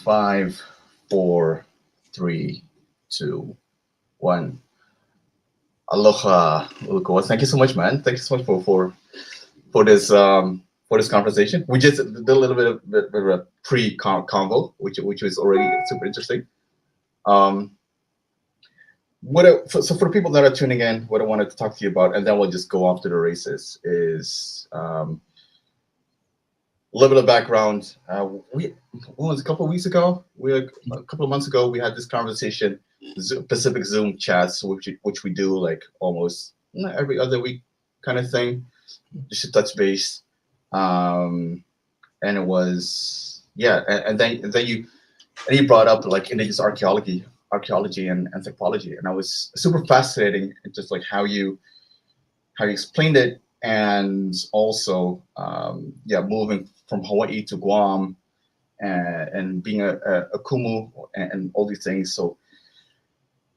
Five, four, three, two, one. Aloha, Ulukoa. Thank you so much, man. Thank you so much for this conversation. We just did a little bit of a pre-convo, which was already super interesting. Um, so for the people that are tuning in, what I wanted to talk to you about, and then we'll just go off to the races, is a little bit of background. What was a couple of weeks ago? A couple of months ago, we had this conversation, Pacific Zoom chats, which we do like almost every other week, kind of thing, just to touch base. And it was and then you brought up like indigenous archaeology and anthropology, and I was super fascinating, just like how you explained it, and also moving from Hawaii to Guam, and being a kumu, and all these things. So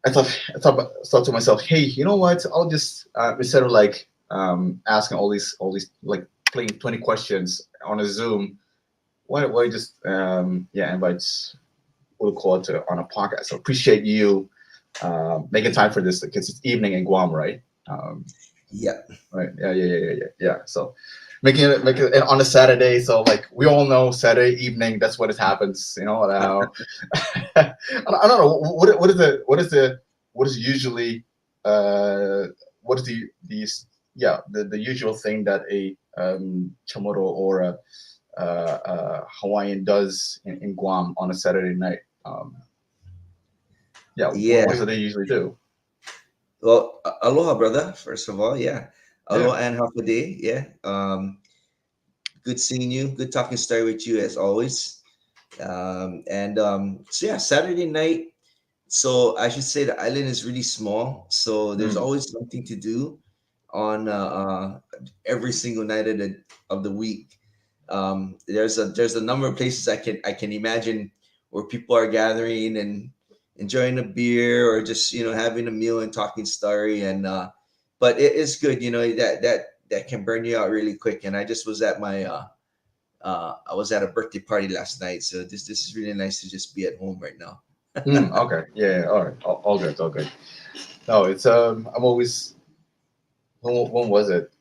I thought to myself, hey, you know what? I'll just instead of like asking all these like playing 20 questions on a Zoom, why just invite Ulukoa on a podcast. So appreciate you making time for this, because it's evening in Guam, right? Yeah. Right. Yeah. So making it on a Saturday. So like we all know, Saturday evening, that's when it happens. You know. I don't know what is usually what is the usual thing that a Chamorro or a Hawaiian does in Guam on a Saturday night. Yeah. What do they usually do? Well, aloha, brother. First of all, yeah. Yeah. Aloha and half a day. Yeah. Good seeing you. Good talking story with you as always. So yeah, Saturday night. So I should say the island is really small, so there's Mm. always something to do on every single night of the week. There's a number of places I can imagine where people are gathering and enjoying a beer, or just having a meal and talking story. And but it is good, that can burn you out really quick. And I just was at my I was at a birthday party last night, so this is really nice to just be at home right now. Okay. Yeah. All right. All good. All good. No, it's I'm always when was it?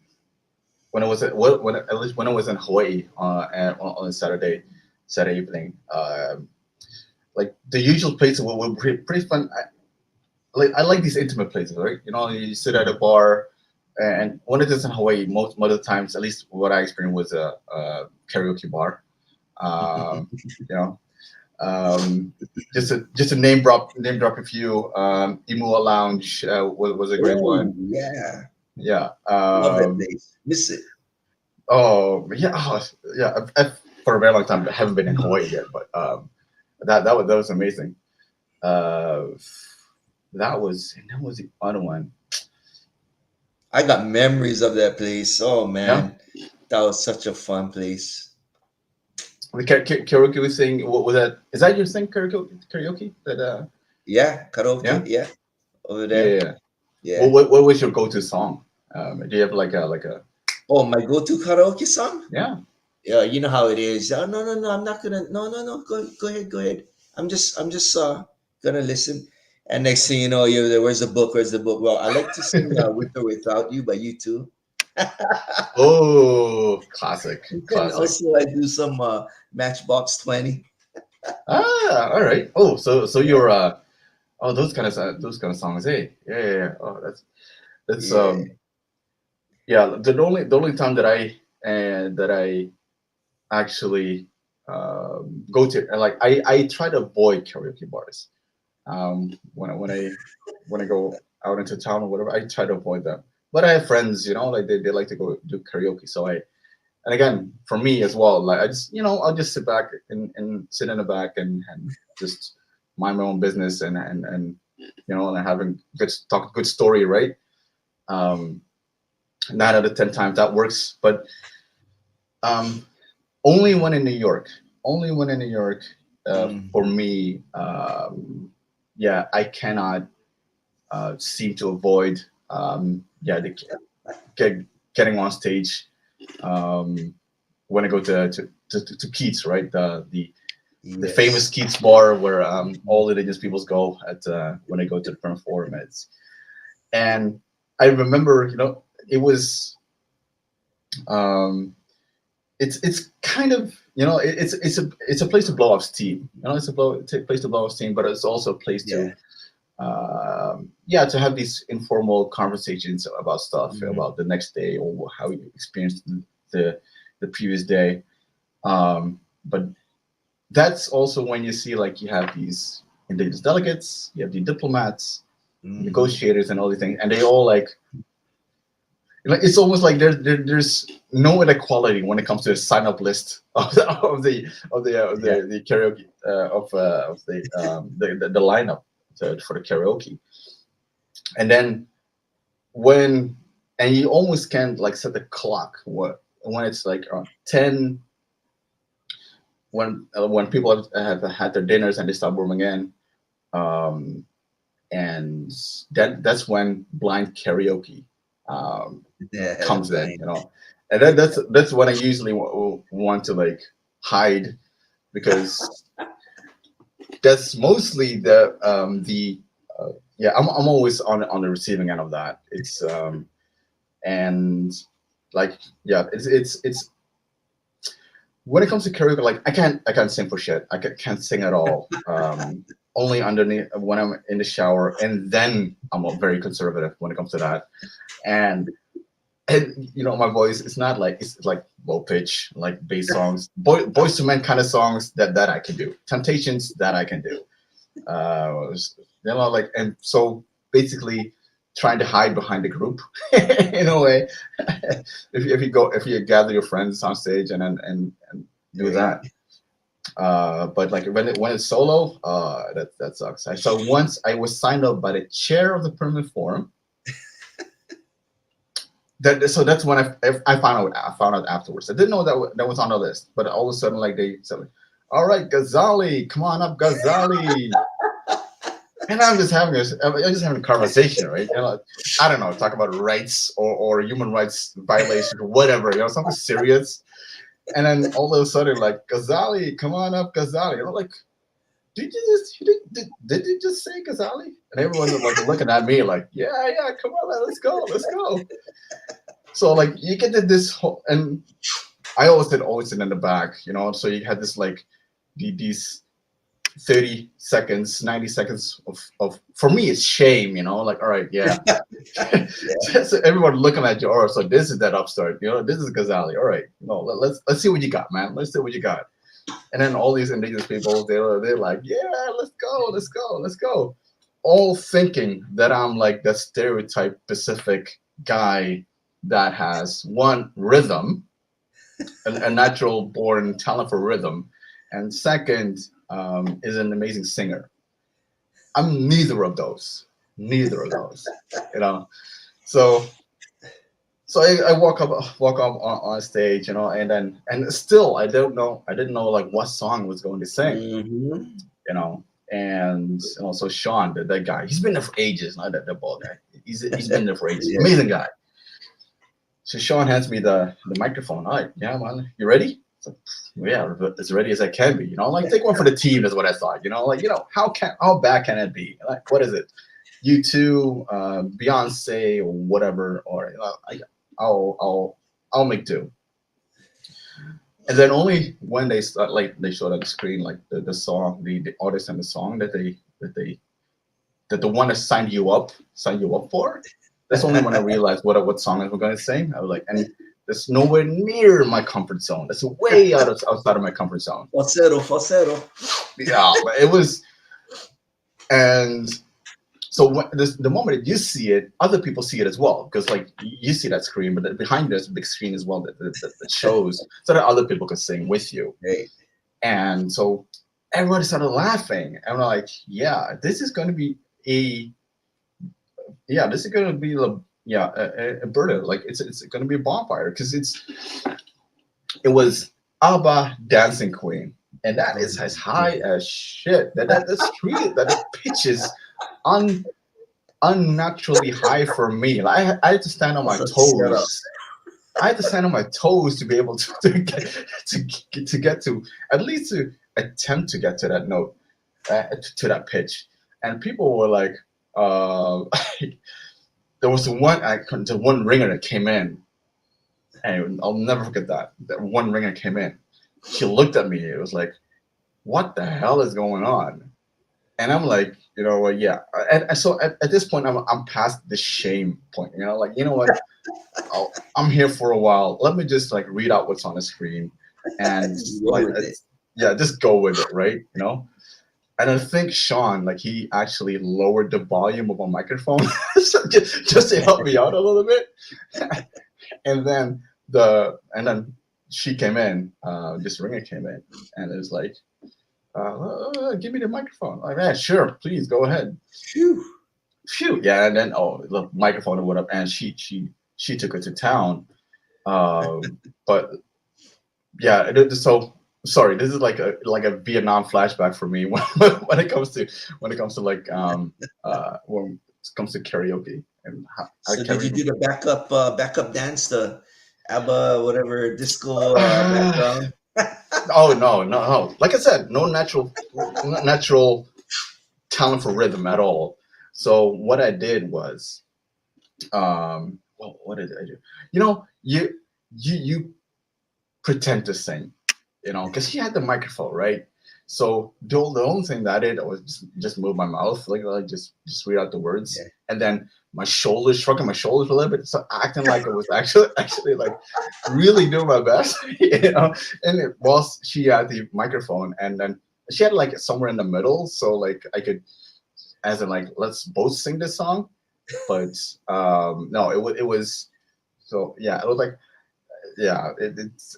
When I was at least when I was in Hawaii on a Saturday evening. Like the usual places were pretty fun. I like these intimate places, right? You know, you sit at a bar, and when it is in Hawaii, most of the times, at least what I experienced, was a karaoke bar. You know, um, just to name drop a few. Imua Lounge was a great Oh one. yeah, Yeah. love that place. Miss it. Oh yeah. For a very long time, I haven't been in Hawaii yet, but that was amazing. Uh, that was the other one. I got memories of that place. Oh Yeah. man, that was such a fun place. The karaoke thing. What was that? Is that your thing? Karaoke? That Yeah, karaoke. yeah. Yeah, over Yeah. there. Yeah. Yeah. What was your go-to song? Do you have like a Oh, my go-to karaoke song. yeah? Yeah, you know how it is. Oh, no, no, no. I'm not gonna. No, no, no. Go ahead. Go ahead. I'm just gonna listen. And next thing you know, you're there. Where's the book? Where's the book? Well, I like to sing "With or Without You" by you too. Oh, classic, And classic. also, I do some Matchbox 20. All right. Oh, so Yeah, you're those kind of songs. Hey, yeah. Oh, that's yeah. yeah. The only time that I actually go to, and like I try to avoid karaoke bars. When I go out into town or whatever, I try to avoid them. But I have friends, like they like to go do karaoke. So and again, for me as well, like I just, I'll just sit back and sit in the back and just mind my own business, and having good story, right? Um, 9 out of 10 times that works, but um, only one in New York, only one in New York, Mm. for me. Yeah, I cannot seem to avoid get, getting on stage, um, when I go to Keats, right? The the famous Keats bar where all indigenous peoples go at when they go to the Perm Forum. And I remember, it was it's kind of, it's a place to blow off steam. It's a place to blow off steam, but it's also a place to to have these informal conversations about stuff, about the next day or how you experienced the previous day. But that's also when you see, like, you have these indigenous delegates, you have the diplomats, negotiators, and all these things, and they all like it's almost like there's no inequality when it comes to the sign up list of the karaoke of the lineup for the karaoke. And then when you almost can't like set the clock when it's like around 10, when people have had their dinners and they start warming in, and that's when blind karaoke comes in, and that's what I usually want to like hide, because that's mostly I'm always on the receiving end of that. It's and like it's when it comes to karaoke, like I can't sing for shit. I can't sing at all. Only underneath when I'm in the shower, and then I'm very conservative when it comes to that. And my voice is not like, it's like low pitch, like bass songs, Boys to Men kind of songs that I can do. Temptations that I can do. Like, and so basically trying to hide behind the group in a way. if you gather your friends on stage and do that. But like when it's solo, that sucks. So once I was signed up by the chair of the Permanent Forum. So that's when I found out afterwards. I didn't know that was on the list, but all of a sudden, like, they said, "All right, Ghazali, come on up, Ghazali." And I'm just having a conversation, right? I don't know, talk about rights or human rights violations or whatever, something serious. And then all of a sudden, like, "Ghazali, come on up, Ghazali." Like, did you just say Ghazali? And everyone's like looking at me like, yeah, come on, let's go. So like you get this whole, and I always sit in the back, so you had this like these 30 seconds, 90 seconds of for me it's shame, like, all right, yeah. So everyone looking at you, all right, so this is that upstart, this is Ghazali, all right, let's see what you got, man. Let's see what you got. And then all these indigenous people, they're like, yeah, let's go. All thinking that I'm like the stereotype Pacific guy that has one, rhythm, a natural born talent for rhythm, and second, is an amazing singer. I'm neither of those. So I walk up on stage, and still I didn't know like what song I was going to sing, and so Sean, that guy, he's been there for ages, not that bald guy. He's been there for ages. Yeah. Amazing guy. So Sean hands me the microphone. All right, yeah, man, you ready? So, yeah, as ready as I can be. Like, take one for the team is what I thought. Like, how bad can it be? Like, what is it? U2, Beyonce, or whatever, or I'll make do. And then only when they start, like, they showed on the screen, like the song, the artist and the song that the one that signed you up for. That's only when I realized what song I was going to sing. I was like, and that's nowhere near my comfort zone. That's way outside of my comfort zone. Falsetto. Yeah, but it was, and so when the moment that you see it, other people see it as well, because like you see that screen, but behind there's a big screen as well that shows, so that other people can sing with you. Right. And so everybody started laughing, and I'm like, yeah, this is going to be a burden. Like it's going to be a bonfire, because it was ABBA Dancing Queen, and that is as high as shit. That's treated, that it pitches unnaturally high for me. Like, I had to stand on my toes. I had to stand on my toes to be able to get to at least to attempt to get to that note, to that pitch, and people were like, there was the one ringer that came in, and I'll never forget that. That one ringer came in. She looked at me. It was like, what the hell is going on? And I'm like, yeah. And so at this point, I'm past the shame point. Like, you know what? I'm here for a while. Let me just like read out what's on the screen, and like, yeah, just go with it, right? And I think Sean, like, he actually lowered the volume of my microphone just to help me out a little bit. And then she came in, this ringer came in, and it was like, give me the microphone. Like, yeah, sure, please go ahead. Phew. Yeah, and then the microphone went up, and she took it to town. But yeah, so sorry, this is like a Vietnam flashback for me when it comes to when it comes to karaoke. And so did you do the backup dance, the ABBA whatever disco background? Oh no. Like I said, no natural talent for rhythm at all. So what I did was, what did I do? You pretend to sing, because she had the microphone, right? So the only thing that I did was just move my mouth, like just read out the words, Yeah. and then shrugging my shoulders a little bit, so acting like it was actually like really doing my best, And it was she had the microphone, and then she had like somewhere in the middle, so like I could, as in like, let's both sing this song, but no, it was so yeah, it was like yeah, it's.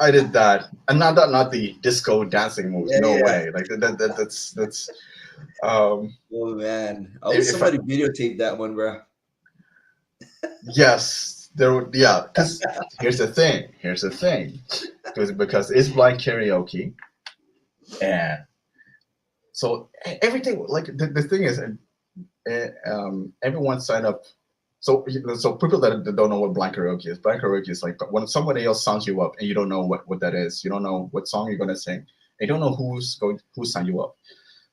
I did that, and not the disco dancing moves. Yeah, no yeah. way. Like that's. Oh man, I hope somebody videotape that one, bro. Yes, there would. Yeah, because here's the thing. Because it's blind karaoke, and so everything, like the thing is, everyone signed up. So people that don't know what blind karaoke is like when somebody else signs you up and you don't know what that is. You don't know what song you're gonna sing. And you don't know who signed you up.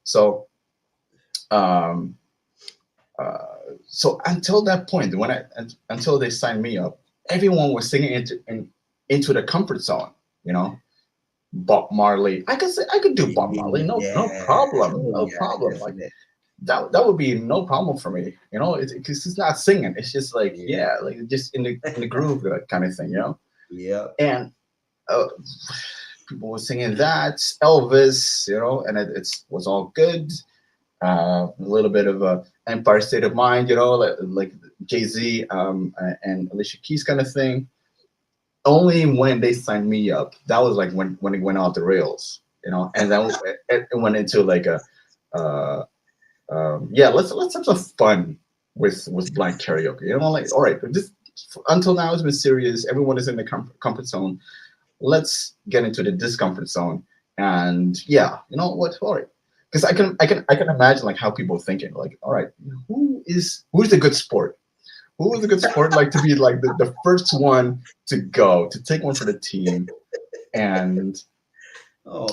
So, so until that point, until they signed me up, everyone was singing into the comfort zone. Bob Marley. I could do Bob Marley. No problem. No problem. Like that would be no problem for me. Because it's not singing. It's just like like just in the groove kind of thing. Yeah. And people were singing that Elvis. And it was all good. A little bit of a Empire State of Mind. Like Jay-Z and Alicia Keys kind of thing. Only when they signed me up, that was like when it went off the rails, and then it went into like a let's have some fun with blind karaoke. Like, all right, this until now it's been serious. Everyone is in the comfort zone. Let's get into the discomfort zone, and what? All right, because I can imagine like how people are thinking. Like, all right, who's the good sport? Who was a good sport, like to be like the first one to take one for the team, and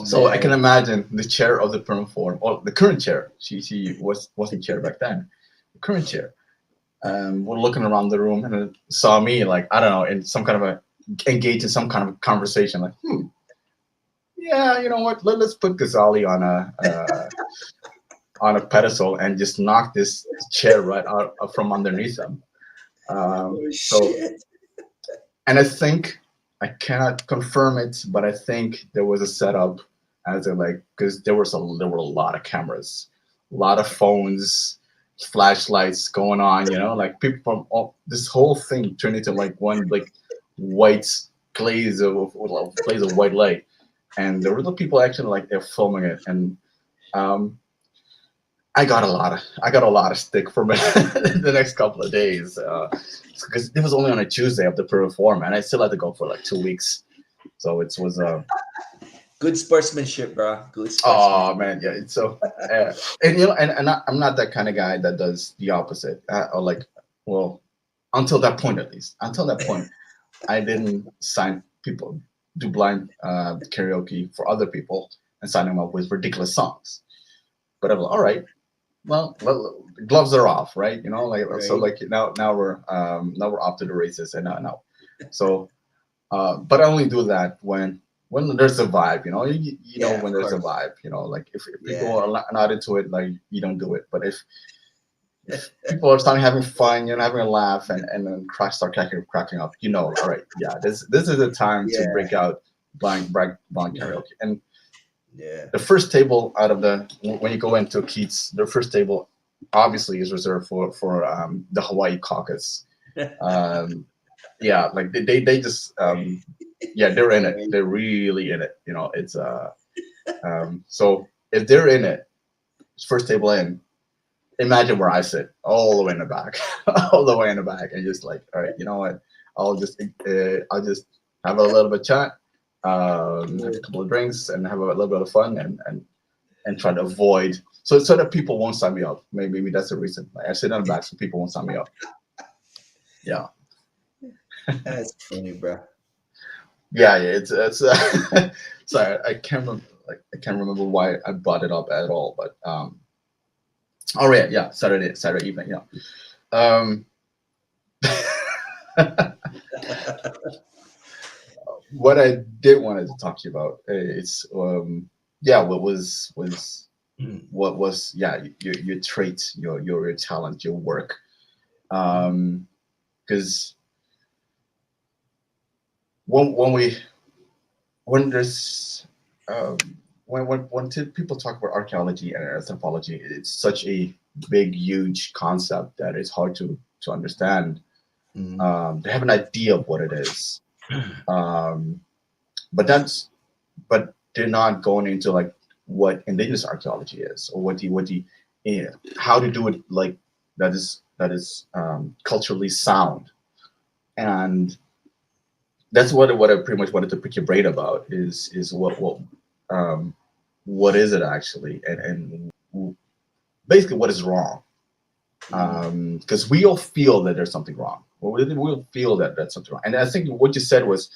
so I can imagine the chair of the perm form, or the current chair. She wasn't chair back then. The current chair. We're looking around the room and it saw me like I don't know in some kind of engaged in some kind of conversation. Like, yeah, you know what? Let's put Ghazali on a pedestal and just knock this chair right out from underneath him. And I think I cannot confirm it, but I think there was a setup as because there were a lot of cameras, a lot of phones, flashlights going on. Like people from this whole thing turned into like one like white glaze of white light, and there were the people actually like they're filming it, and I got a lot of stick from it the next couple of days because it was only on a Tuesday of the perform, and I still had to go for like 2 weeks. So it was good sportsmanship, bro. Good sportsmanship. Oh man, yeah. So and I'm not that kind of guy that does the opposite. Or like, well, until that point at least. Until that point, I didn't sign people. do blind karaoke for other people and sign them up with ridiculous songs. But I'm like, all right, well, gloves are off, right? So Right. like now we're off to the races, and now, so but I only do that when there's a vibe, Yeah, when of there's a course. vibe, like if people Yeah. are not into it, like you don't do it. But if people are starting having fun, having a laugh, and then start cracking up, all right, yeah, this is the time to Yeah. break out blind karaoke. And Yeah. the first table out of the when you go into Keats, the first table obviously is reserved for the Hawaii caucus. Um, yeah, like they just yeah, they're in it. Right. They're really in it. It's so if they're in it, first table in, imagine where I sit, all the way in the back, all the way in the back, and just like, all right, you know what? I'll just have a little bit of chat, have a couple of drinks, and have a little bit of fun, and try to avoid so that people won't sign me up. Maybe that's the reason. Like, I sit on the back so people won't sign me up. Yeah, That's funny, bro. yeah. It's sorry, I can't remember. Like I can't remember why I brought it up at all, but oh yeah, yeah, Saturday evening, yeah. Um, what I did wanted to talk to you about is yeah, what was yeah your traits, your talent, your work, because when we when there's people talk about archaeology and anthropology, it's such a big, huge concept that it's hard to understand. Mhm. They have an idea of what it is, um, but that's but they're not going into like what indigenous archaeology is, or eh, how to do it like that is culturally sound. And that's what I pretty much wanted to pick your brain about is um, what is it actually, and basically what is wrong, Mhm. because we all feel that there's something wrong. Well, we all feel that that's something wrong, and I think what you said was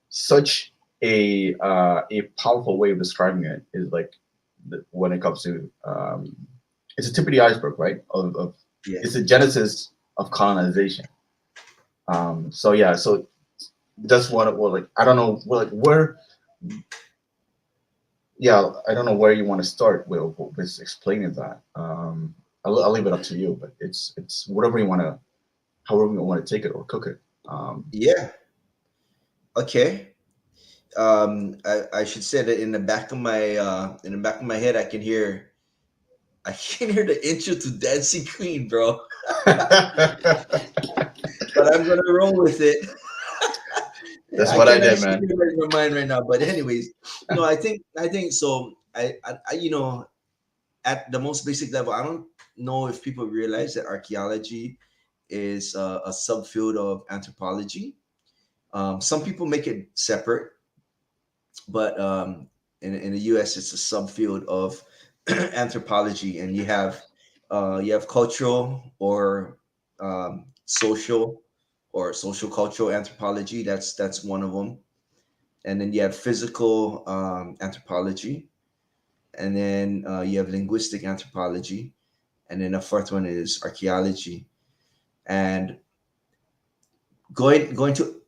such a powerful way of describing it. Is like when it comes to it's a tip of the iceberg, right? Of Yeah. It's the genesis of colonization. So yeah, so that's what like I don't know, like where, yeah, I don't know where you want to start with explaining that. I'll leave it up to you, but it's whatever you want to, however you want to take it or cook it. Yeah. Okay. I should say that in the back of my head, I can hear the intro to Dancing Queen, bro. But I'm gonna roll with it. That's I what I can did, actually man. hear it in my mind right now. But anyways, I think so. At the most basic level, I don't know if people realize that archaeology is a subfield of anthropology. Some people make it separate, but in the U.S., it's a subfield of anthropology, and you have cultural or social or social cultural anthropology. That's one of them, and then you have physical anthropology, and then you have linguistic anthropology, and then the fourth one is archaeology. And going to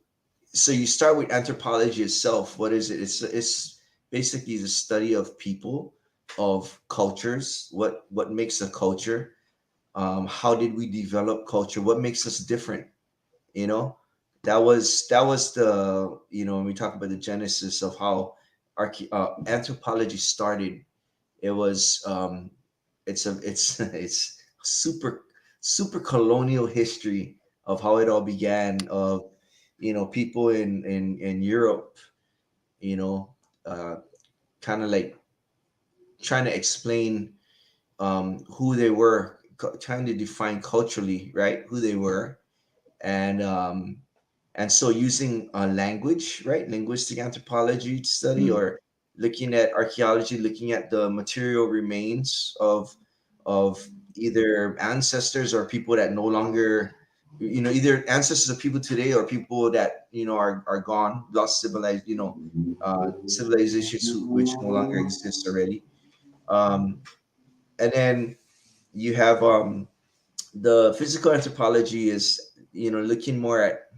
so you start with anthropology itself. What is it? It's basically the study of people, of cultures. What makes a culture? How did we develop culture? What makes us different? You know, that was the when we talk about the genesis of how anthropology started. It was it's super super colonial history of how it all began, of people in Europe, you know uh kind of like trying to explain who they were, trying to define culturally, right, who they were. And so using language, right, linguistic anthropology study, Mm, or looking at archaeology, looking at the material remains of either ancestors or people that no longer either ancestors of people today or people that are gone, lost civilized, civilizations which no longer exist already. um, and then you have the physical anthropology is looking more at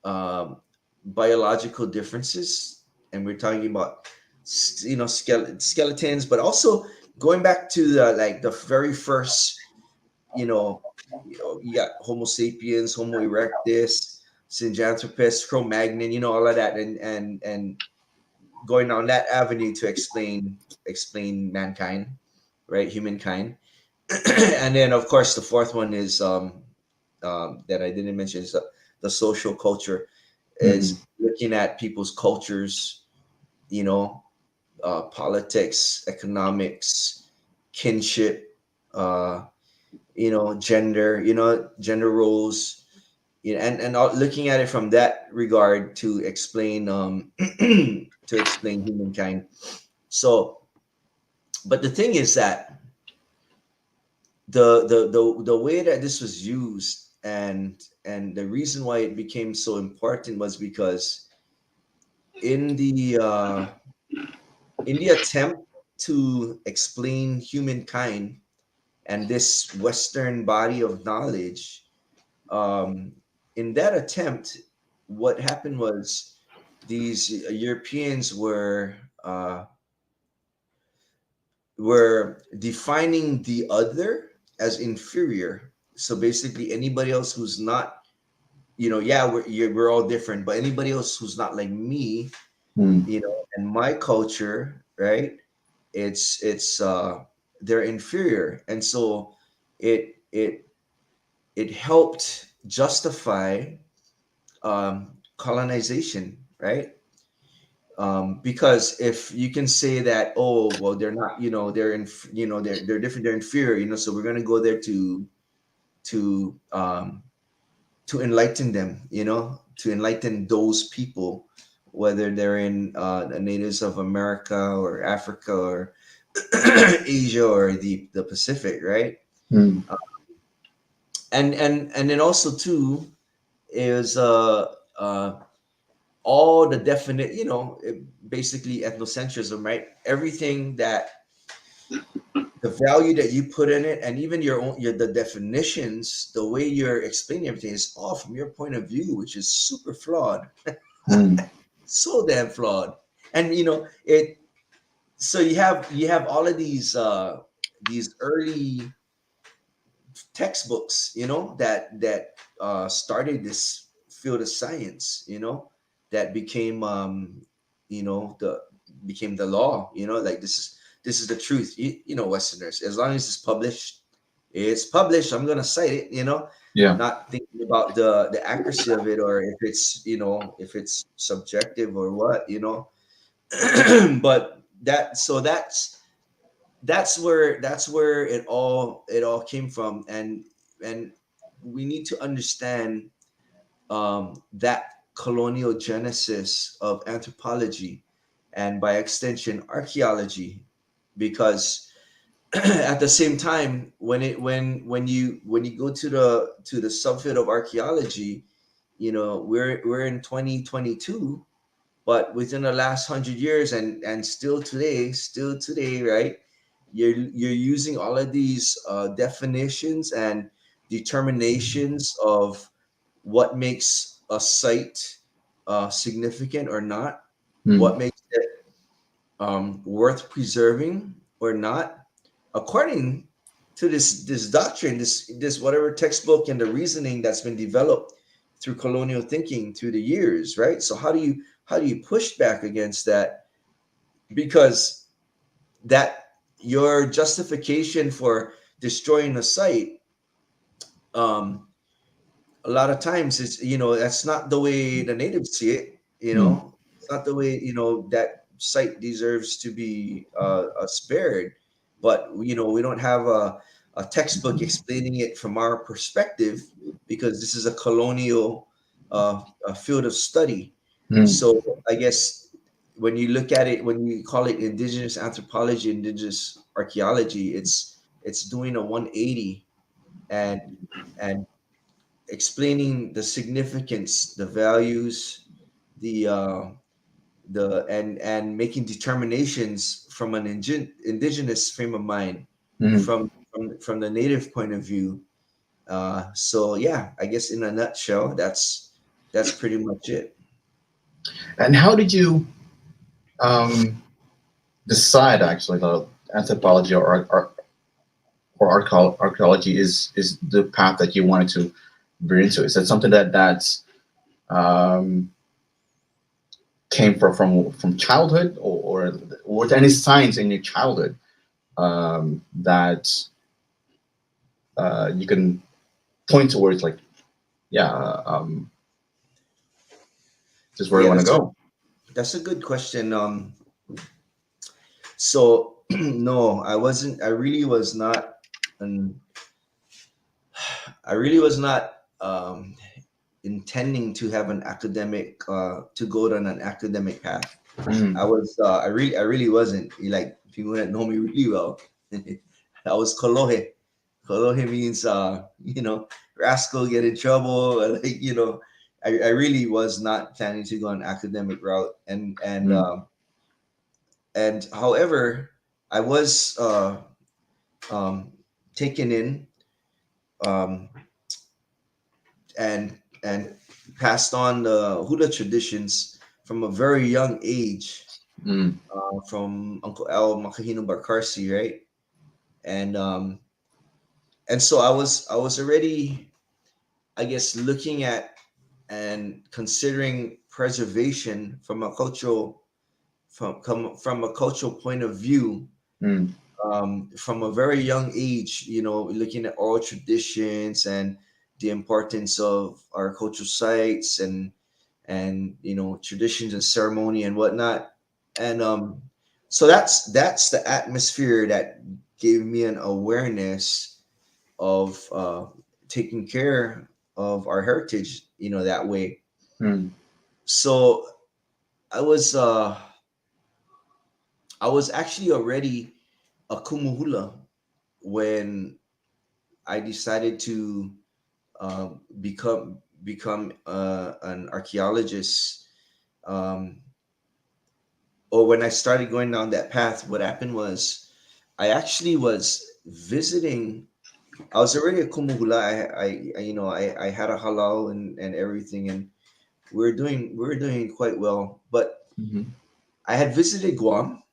um, biological differences, and we're talking about skeletons, but also going back to the very first, you got Homo sapiens, Homo erectus, Synjanthropus, Cro-Magnon, all of that, and going down that avenue to explain mankind, right, humankind. And then of course the fourth one is that I didn't mention is the social culture, is looking at people's cultures, you know, politics, economics, kinship, gender, gender roles, looking at it from that regard to explain to explain humankind. So, but the thing is that the way that this was used, and the reason why it became so important was because in the uh, in the attempt to explain humankind and this Western body of knowledge, um, in that attempt, what happened was these Europeans were defining the other as inferior. So basically, anybody else who's not, yeah, we're all different, but anybody else who's not like me, and my culture, right? It's they're inferior, and so it it helped justify colonization, right? Because if you can say that, oh well, they're not, they're in, they're different, they're inferior, so we're gonna go there to um, to enlighten them, to enlighten those people, whether they're in the natives of America or Africa or Asia or the Pacific, right? And then also too is all the definite, basically ethnocentrism, right? Everything that the value that you put in it, and even the definitions, the way you're explaining everything is all from your point of view, which is super flawed. So damn flawed. And it so you have all of these early textbooks, that started this field of science, that became the became the law, like this is the truth. Westerners, as long as it's published, I'm gonna cite it, Yeah. not thinking about the accuracy of it, or if it's subjective or what, but that's where it all came from. And we need to understand that colonial genesis of anthropology, and by extension archaeology, because at the same time, when you go to the subfield of archaeology, we're in 2022, but within the last 100 years, and still today, right? You're using all of these definitions and determinations of what makes a site significant or not, what makes it worth preserving or not, according to this doctrine, this whatever textbook, and the reasoning that's been developed through colonial thinking through the years, right? So how do you push back against that? Because that your justification for destroying the site, um, a lot of times it's, that's not the way the natives see it. It's not the way, that site deserves to be spared. But we don't have a textbook explaining it from our perspective, because this is a colonial a field of study. So I guess when you look at it, when you call it indigenous anthropology, indigenous archaeology, it's doing a 180, and and explaining the significance, the values, the and making determinations from an indigenous frame of mind, Mhm. from the native point of view. So yeah, I guess in a nutshell, that's pretty much it. And how did you um, decide actually that anthropology or archaeology is the path that you wanted to veer into? Is that something that um, came from childhood, or were there any signs in your childhood that you can point towards, like, yeah, this is where I Yeah, want to go? that's a good question. So no, I wasn't. I really was not. An, I really was not intending to have an academic to go down an academic path. Mm, I really wasn't. Like, people that know me really well, I was kolohe. Kolohe means rascal, get in trouble. Like, I really was not planning to go an academic route, mm, and however, I was um, taken in, um, and passed on the hula traditions from a very young age, mm, from Uncle Al Makahino Barkarsi, right? And so I was already, I guess, looking at and considering preservation from a cultural point of view, mm, from a very young age, looking at oral traditions and the importance of our cultural sites, and traditions and ceremony and whatnot. And so that's the atmosphere that gave me an awareness of taking care of our heritage, that way. mm, So I was uh I was actually already a kumuhula when I decided to become an archaeologist. Um, or when I started going down that path, what happened was I actually was visiting. I was already a kumuhula. I had a halal and everything, and we were doing quite well. But mhm, I had visited Guam,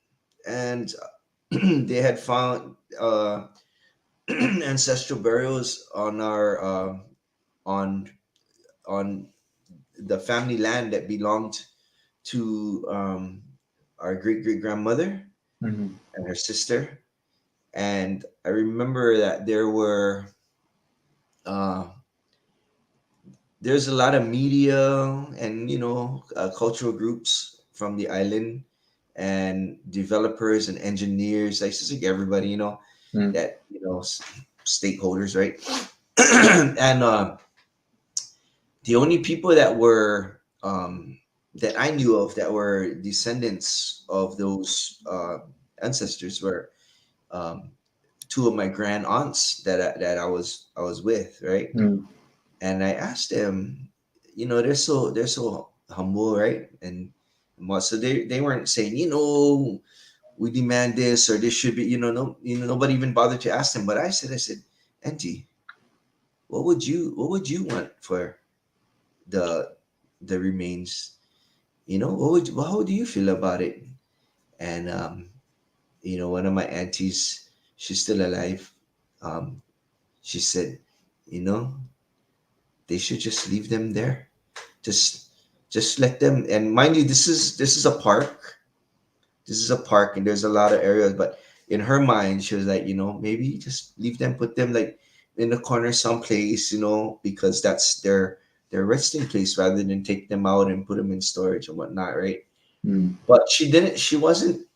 and they had found ancestral burials on on the family land that belonged to our great great grandmother mhm, and her sister. And I remember that uh, there's a lot of media and cultural groups from the island, and developers and engineers. Like, just like everybody, mm, that stakeholders, right? And the only people that I knew of that were descendants of those ancestors were um, two of my grand aunts that I was with, right? mm, And I asked them, they're so humble, right? And so they weren't saying, we demand this or this should be, no, nobody even bothered to ask them. But I said, Auntie, what would you want for the the remains? How do you feel about it? And one of my aunties, she's still alive. Um, she said, you know, they should just leave them there. Just just let them. And mind you, this is a park. This is a park, and there's a lot of areas. But in her mind, she was like, maybe just leave them, put them like in the corner someplace, because that's their resting place, rather than take them out and put them in storage and whatnot, right? mm, But she didn't. She wasn't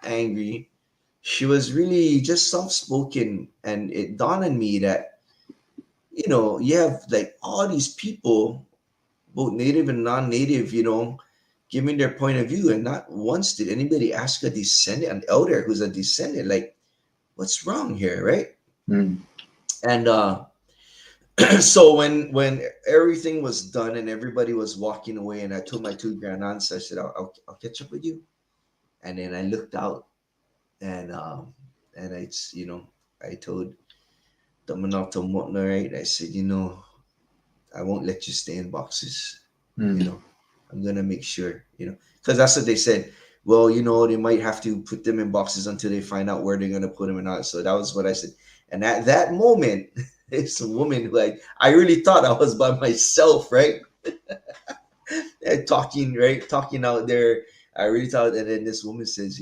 angry. She was really just soft spoken, and it dawned on me that you have like all these people, both native and non-native, giving their point of view, and not once did anybody ask a descendant, an elder who's a descendant, like, what's wrong here, right? mm, And So when everything was done and everybody was walking away, and I told my two grand aunts, I said, I'll catch up with you. And then I looked out, and I told the Manalto Motna, right? I said, I won't let you stay in boxes. You Mm. know, I'm gonna make sure, because that's what they said. Well, they might have to put them in boxes until they find out where they're gonna put them or not. So that was what I said. And at that moment, it's a woman who I really thought I was by myself, right? And talking, right? Talking out there. I really thought, and then this woman says,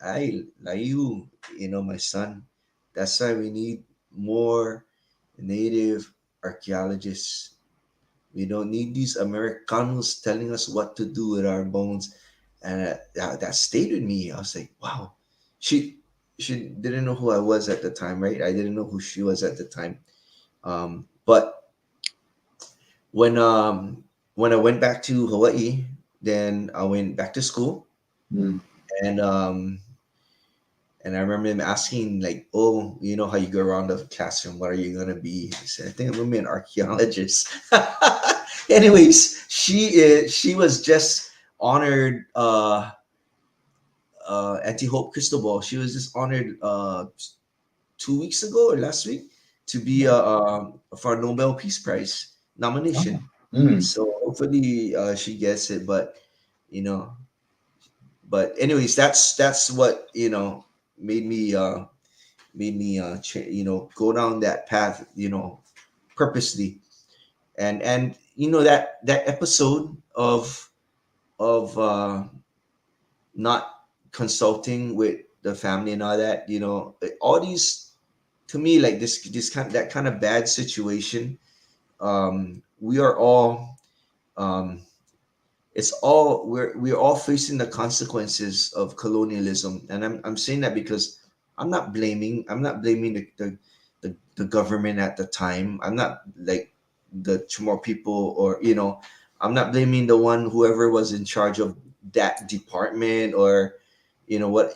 I like my son. That's why we need more native archaeologists. We don't need these Americanos telling us what to do with our bones. And that stayed with me. I was like, wow. She she didn't know who I was at the time, right? I didn't know who she was at the time. But when when I went back to Hawaii, then I went back to school, Mm. and I remember him asking, like, "Oh, you know how you go around the classroom? What are you gonna be?" He said, "I think I'm gonna be an archaeologist." Anyways, she was just honored. Auntie Hope Cristobal. She was just honored 2 weeks ago or last week to be for a Nobel Peace Prize Oh. nomination. Mm. So hopefully she gets it. You know, but anyways, that's what made me go down that path, purposely. And that episode of not consulting with the family and all that, all these, to me, like this kind that kind of bad situation. We are all um it's all we're all facing the consequences of colonialism, and I'm saying that because I'm not blaming the government at the time. I'm not like the Chamorro people, or I'm not blaming the one, whoever was in charge of that department, or what,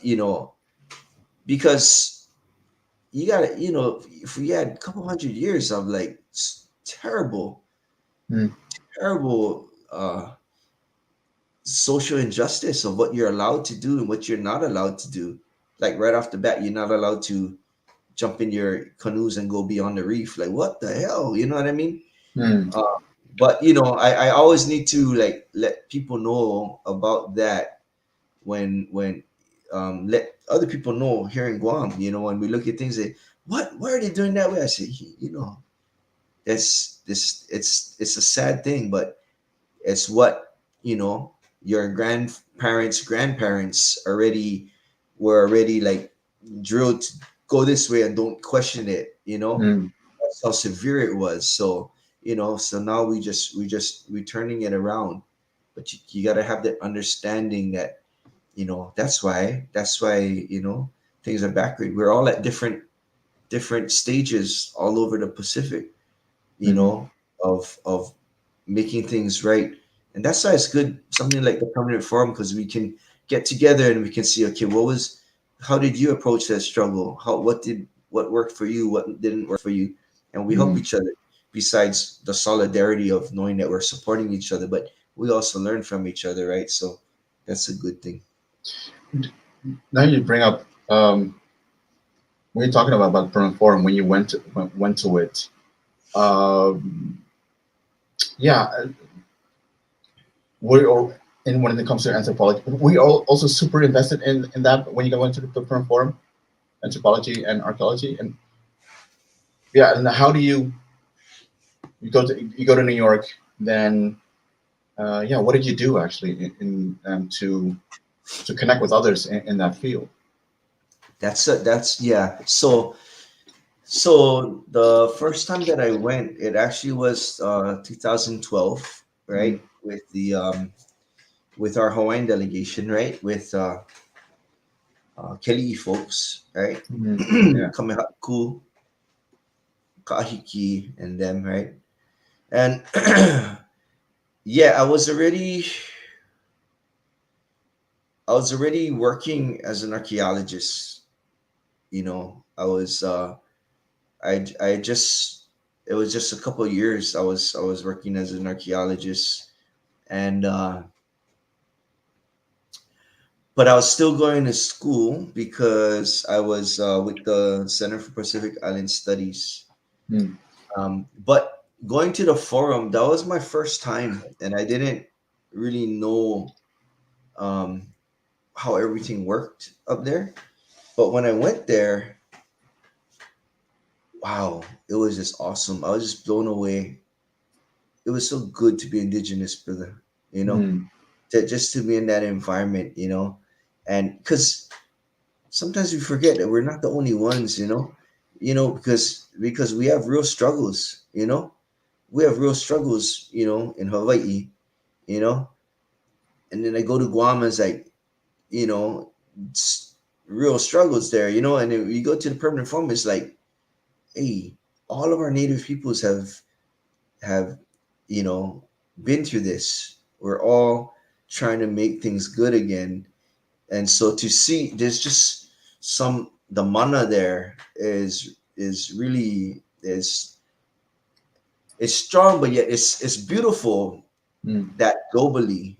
because you gotta, if we had a couple hundred years of like terrible Mm. terrible social injustice of what you're allowed to do and what you're not allowed to do. Like right off the bat, you're not allowed to jump in your canoes and go beyond the reef. Like what the hell? You know what I mean? Mm. Uh, but I always need to like let people know about that when let other people know here in Guam. When we look at things, that what why are they doing that way? I say, it's a sad thing, but it's what your grandparents were already like drilled to go this way and don't question it. Mm. That's how severe it was. So so now we turning it around, but you got to have that understanding that that's why things are backward. We're all at different stages all over the Pacific, you Mm. know, of making things right. And that's why it's good, something like the permanent forum, because we can get together and we can see, okay, how did you approach that struggle? What worked for you? What didn't work for you? And we help Mm. each other, besides the solidarity of knowing that we're supporting each other, but we also learn from each other, right? So that's a good thing. Now you bring up when you're talking about permanent forum, when you went to it. Um, yeah, we all, and when it comes to anthropology, we are also super invested in that when you go into the permanent forum, anthropology and archaeology, and yeah, and how do you go to New York, then yeah, what did you do actually to connect with others in that field? That's yeah. So the first time that I went, it actually was 2012, Mm. right? With our Hawaiian delegation, right? With Kelly folks, right? Mhm. Yeah. Kamehaku, Kahiki, and them, right? And yeah, I was already working as an archaeologist. I was I just it was just a couple of years I was working as an archaeologist, and but I was still going to school because I was with the Center for Pacific Island Studies. Mm. But going to the forum, that was my first time, and I didn't really know um, how everything worked up there. But when I went there, wow, it was just awesome. I was just blown away. It was so good to be indigenous, brother. You know, Mm. just to be in that environment. You know, and because sometimes we forget that we're not the only ones. Because we have real struggles. We have real struggles. In Hawaii. You know, and then I go to Guam as like, you know, real struggles there. And then you go to the permanent forum, it's like, hey, all of our native peoples have you know been through this. We're all trying to make things good again, and so to see there's just some the mana there is really is strong, but yet it's beautiful Mm. that globally,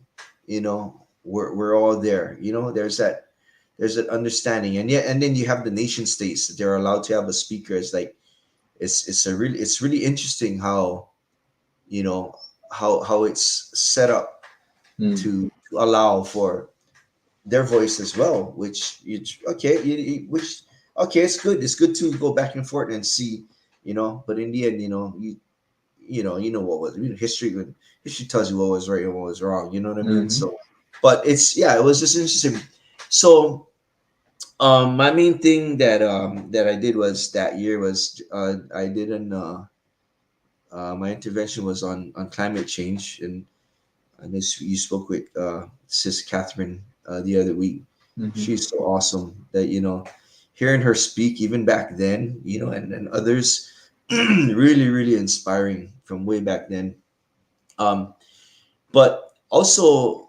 we're all there. There's that understanding, and then you have the nation states that they're allowed to have a speaker. It's like it's really interesting how you know how it's set up Mm. to allow for their voice as well. Okay, which okay, it's good to go back and forth and see, but in the end, what was history. History tells you what was right and what was wrong. You know what I mean? Mhm. So, but it was just interesting. So, my main thing that I did was that year was I did my intervention was on climate change, and this you spoke with Sis Catherine the other week. Mhm. She's so awesome that hearing her speak even back then, and others, really really inspiring from way back then. Um, but also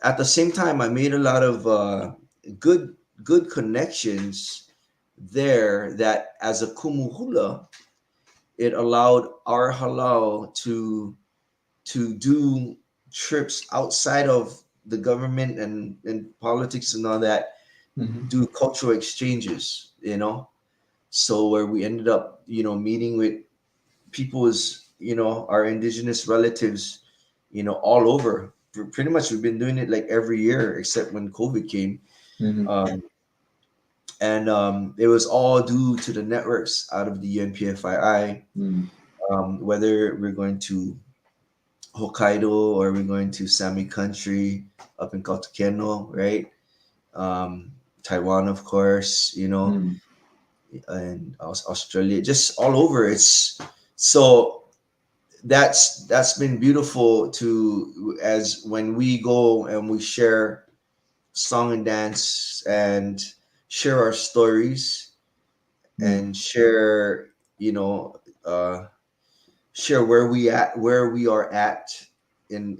at the same time, I made a lot of good good connections there. That as a kumuhula, it allowed our halal to do trips outside of the government and politics and all that, Mhm. do cultural exchanges, so where we ended up meeting with people's our indigenous relatives all over. Pretty much we've been doing it like every year except when COVID came. Mhm. And it was all due to the networks out of the UNPFII, Mm. whether we're going to Hokkaido or we're going to Sami country up in Kautokeino, right? Taiwan, of course, Mm. and Australia, just all over. It's so that's been beautiful to as when we go and we share song and dance and share our stories Mm. and share you know uh share where we are at in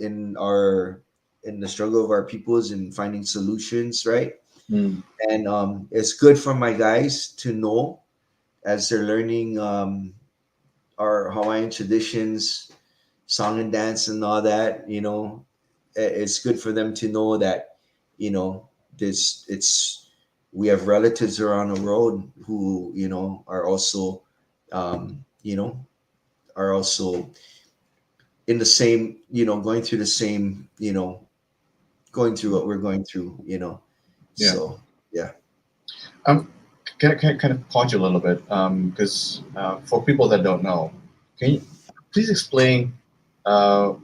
the struggle of our peoples and finding solutions, right? Mm. And it's good for my guys to know as they're learning our Hawaiian traditions, song and dance and all that. It's good for them to know that this it's we have relatives around the world who are also um, you know are also in the same going through the same going through what we're going through. Yeah. So yeah. Um, can I kind of pause you a little bit? Because for people that don't know, can you please explain uh,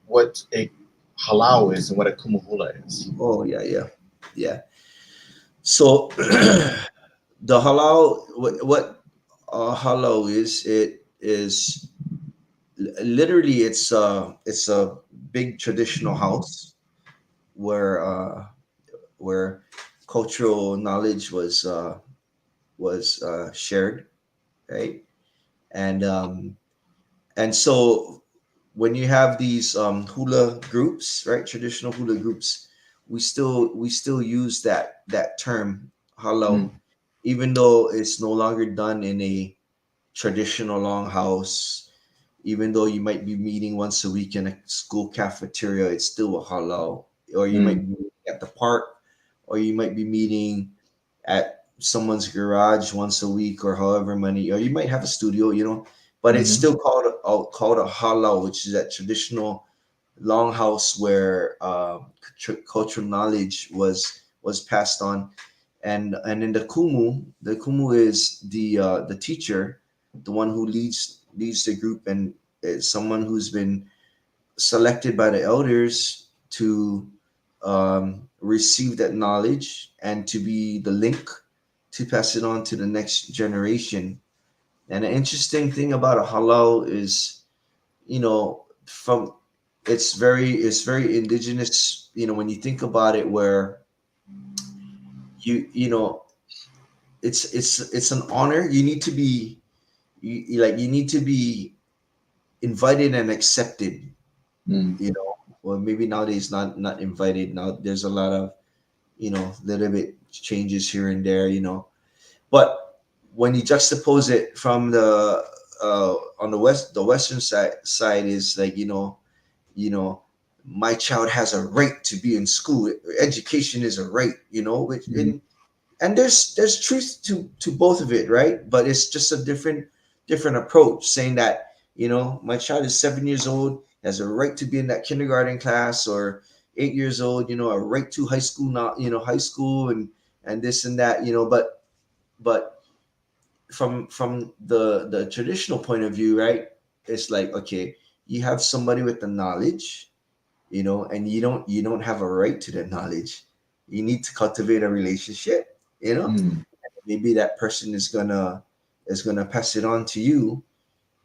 what a halau is and what a kumuhula is? Oh yeah, yeah, yeah. So the halal, what halal is, it is literally it's a big traditional house where cultural knowledge was shared, right? And so when you have these hula groups, right, traditional hula groups, we still use that term halau, Mm. even though it's no longer done in a traditional longhouse, even though you might be meeting once a week in a school cafeteria, it's still a halal. Or you might Mm. be meeting at the park, or you might be meeting at someone's garage once a week, or however many, or you might have a studio, but it's Mhm. still called a halal, which is that traditional longhouse where cultural knowledge was passed on. And in the kumu is the teacher, the one who leads the group, and is someone who's been selected by the elders to receive that knowledge and to be the link to pass it on to the next generation. And the interesting thing about a halal is, from it's very indigenous. When you think about it, where you know it's an honor. You need to be you need to be invited and accepted. Mm. Well, maybe nowadays not invited. Now there's a lot of little bit changes here and there. But when you juxtapose it from on the western side is like, you know my child has a right to be in school. Education is a right, which Mhm. and there's truth to both of it, right? But it's just a different approach, saying that my child is 7 years old, has a right to be in that kindergarten class, or 8 years old, a right to high school, not high school, and this and that, but from the traditional point of view, right? It's like, okay, you have somebody with the knowledge, and you don't have a right to that knowledge. You need to cultivate a relationship, Mm. maybe that person is gonna pass it on to you,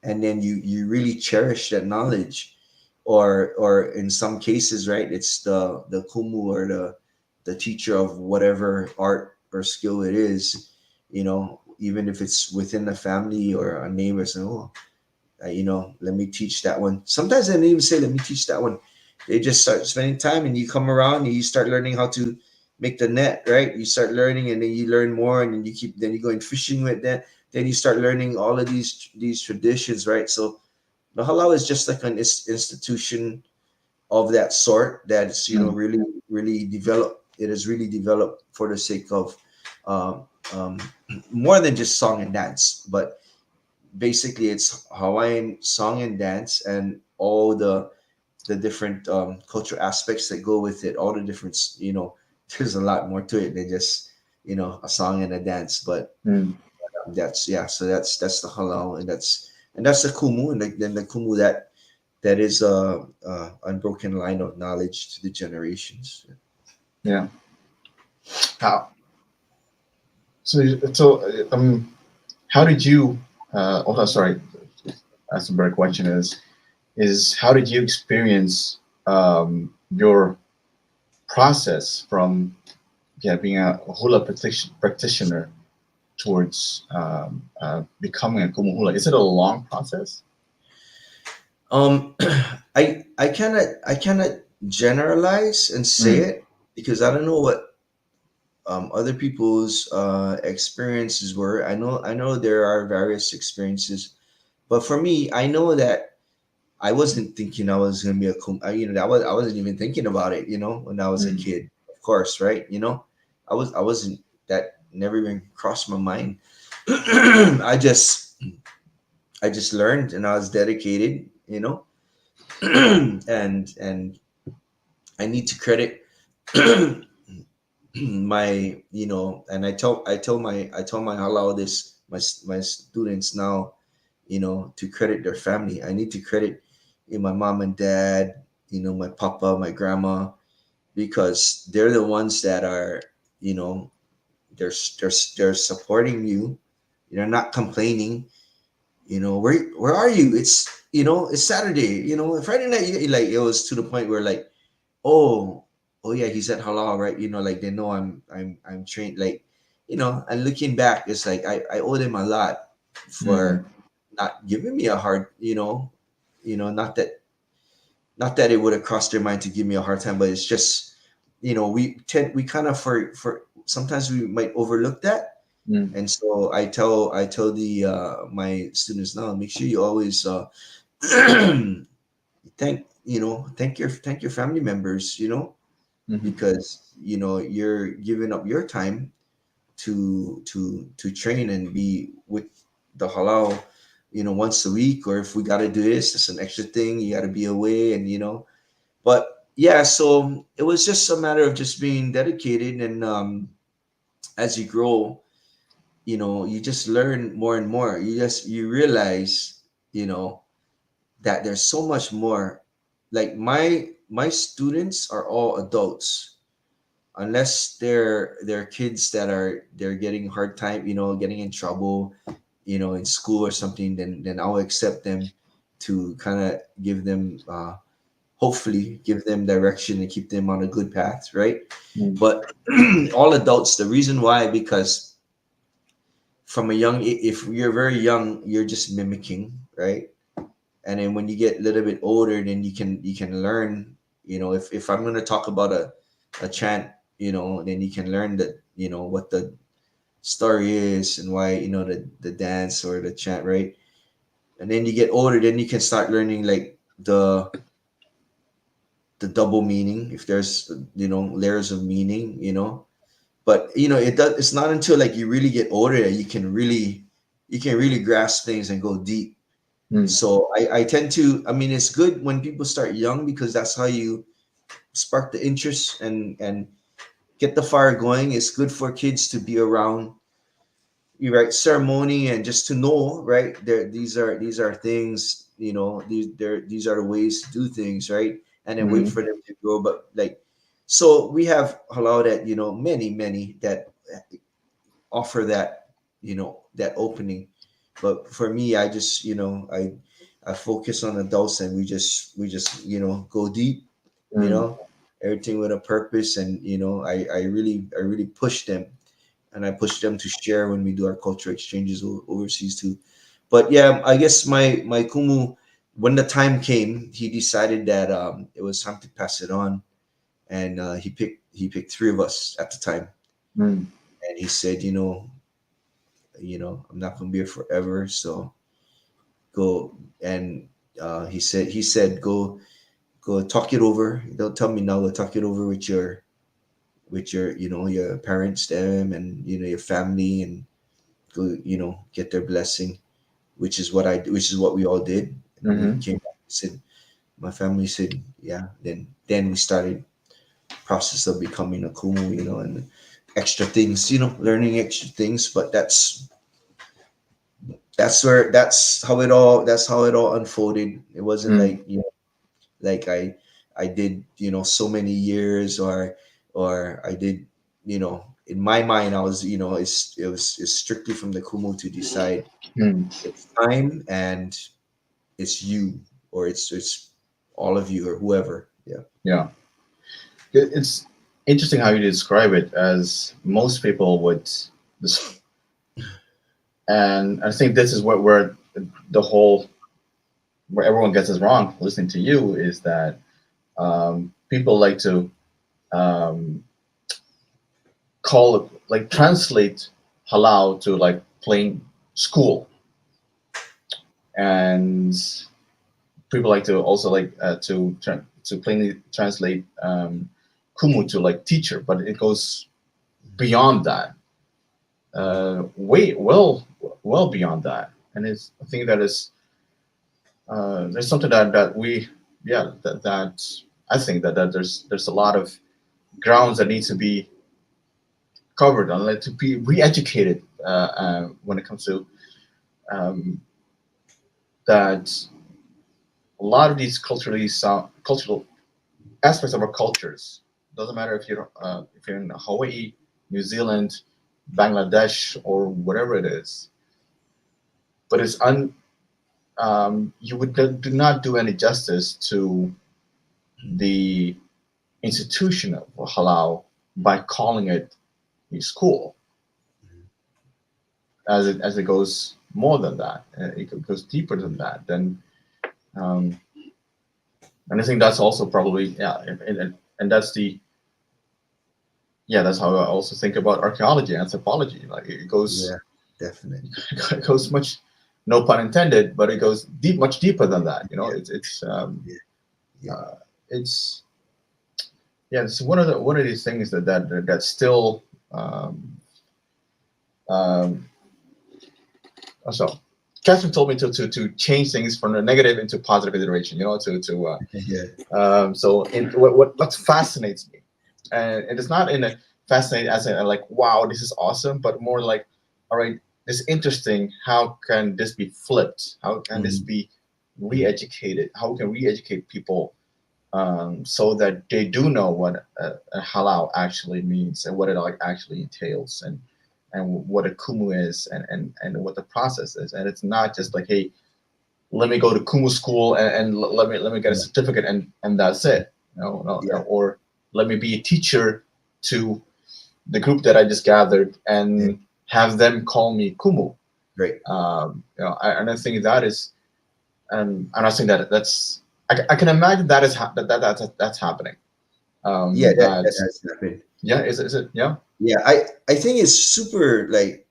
and then you really cherish that knowledge. Or in some cases, right, it's the kumu, or the teacher of whatever art or skill it is, even if it's within the family or a neighbor saying, oh, let me teach that one. Sometimes they don't even say, let me teach that one. They just start spending time, and you come around and you start learning how to make the net, right? You start learning, and then you learn more, and then then you going fishing with that. Then you start learning all of these traditions, right? So the halal is just like an institution of that sort that's Mm. really really developed. It is really developed for the sake of um, um, more than just song and dance, but basically it's Hawaiian song and dance, and all the different cultural aspects that go with it. All the different, there's a lot more to it than just a song and a dance. But Mm. that's yeah. So that's the halal, and that's the kumu, and then the kumu that is a unbroken line of knowledge to the generations. Yeah. How so how did you sorry, that's a better question is how did you experience your process from being a hula practitioner towards becoming a kumu hula? Is it a long process? Um, I cannot generalize and say Mm. it, because I don't know what other people's experiences were. I know there are various experiences, but for me, I know that I wasn't thinking I was gonna be I wasn't even thinking about it. When I was a Mm. kid, of course, right? I wasn't that never even crossed my mind. I just learned, and I was dedicated. And I need to credit my and I told my halal this my students now, to credit their family. I need to credit my mom and dad, my papa, my grandma, because they're the ones that are, you know they're supporting you. They're not complaining. Where are you? It's Saturday. Friday night. Like, it was to the point where, like, oh, oh yeah, he's at halal, right? Like, they know I'm trained. Like, and looking back, it's like I owe them a lot Mm. for not giving me a hard, not that it would have crossed their mind to give me a hard time, but it's just, we kind of, for sometimes we might overlook that. Mm. And so I tell the my students now, make sure you always thank your family members, Mhm. because you're giving up your time to train and be with the halal, once a week, or if we got to do this, it's an extra thing, you got to be away, and but yeah, so it was just a matter of just being dedicated, and as you grow, you just learn more and more. You realize, that there's so much more. Like my students are all adults, unless they're kids that they're getting hard time, getting in trouble, in school or something. Then I'll accept them to kind of give them, hopefully give them direction and keep them on a good path, right? Mm. But all adults, the reason why, because from a young, if you're very young, you're just mimicking, right? And then when you get a little bit older, then you can learn, if I'm going to talk about a chant, then you can learn that, what the story is, and why, the dance or the chant, right? And then you get older, then you can start learning, like, the double meaning, if there's, layers of meaning, but it's not until, like, you really get older that you can really grasp things and go deep. Mm. So I tend to, I mean, it's good when people start young, because that's how you spark the interest and get the fire going. It's good for kids to be around you, right, ceremony, and just to know, right, there, these are things, these are the ways to do things, right, and then wait Mm. for them to grow. But, like, so we have halal that, many that offer that opening. But for me, I just, I focus on adults, and we just go deep, you Mm. know everything with a purpose. And I really push them, and I push them to share when we do our culture exchanges overseas too. But yeah, I guess my kumu, when the time came, he decided that it was time to pass it on. And he picked three of us at the time. Mm. And he said, I'm not gonna be here forever, so go. And he said, go talk it over. Don't tell me now. Go talk it over with your your parents, them, and your family, and go, get their blessing, which is what we all did. And we Mhm. came back and said, my family said, yeah. Then we started process of becoming a kumu, and extra things, learning extra things. But that's how it all unfolded. It wasn't Mm. like, like I did, so many years, or I did, in my mind, I was, it's strictly from the kumu to decide Mm. it's time, and it's you, or it's all of you, or whoever. Yeah. Yeah. It's interesting how you describe it, as most people would. And I think this is where the whole where everyone gets it wrong. Listening to you is that people like to um, call it, like, translate halal to, like, plain school, and people like to also, like, to plainly translate kumu to, like, teacher, but it goes beyond that, way well beyond that. And it's I think that is there's something that we yeah that I think that there's a lot of grounds that need to be covered and, like, to be re-educated when it comes to um, that a lot of these cultural aspects of our cultures, doesn't matter if you're in Hawaii, New Zealand, Bangladesh, or whatever it is, but you would do not do any justice to the institution of halal by calling it a school, as it goes more than that. It goes deeper than that. Then, um, and I think that's also probably, yeah, and that's the yeah, that's how I also think about archaeology, anthropology. Like it goes, Yeah, definitely. it goes much, no pun intended, but it goes deep, much deeper than that. You know, Yeah, yeah, yeah, uh, it's yeah, it's one of these things that still um, um, so Catherine told me to change things from the negative into positive iteration. You know, yeah, so in what fascinates me, and it's not in a fascinating as in like wow this is awesome, but more like all right this is interesting. How can this be flipped? How can this mm, be mm, re-educated? How can we educate people so that they do know what a halal actually means and what it like actually entails and what a kumu is and what the process is. And it's not just like, hey, let me go to kumu school and let me get a yeah, certificate and that's it. No, no, no. yeah, Or let me be a teacher to the group that I just gathered yeah. and have them call me kumu. Great. And I think that is, I'm not saying that's. I can imagine that is that's happening. Yeah, that That has happened. yeah, is it yeah? Yeah, I think it's super like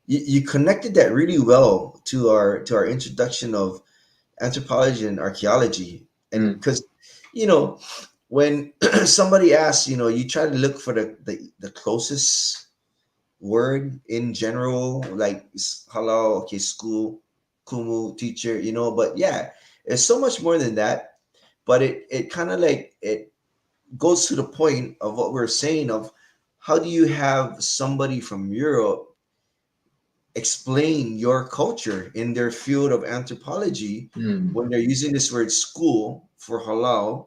you connected that really well to our introduction of anthropology and archaeology, and Mm, because you know when somebody asks, you try to look for the closest word in general, like halal, okay, school, kumu, teacher, but yeah, it's so much more than that. But it kind of like it goes to the point of what we're saying of how do you have somebody from Europe explain your culture in their field of anthropology mm, when they're using this word school for halal.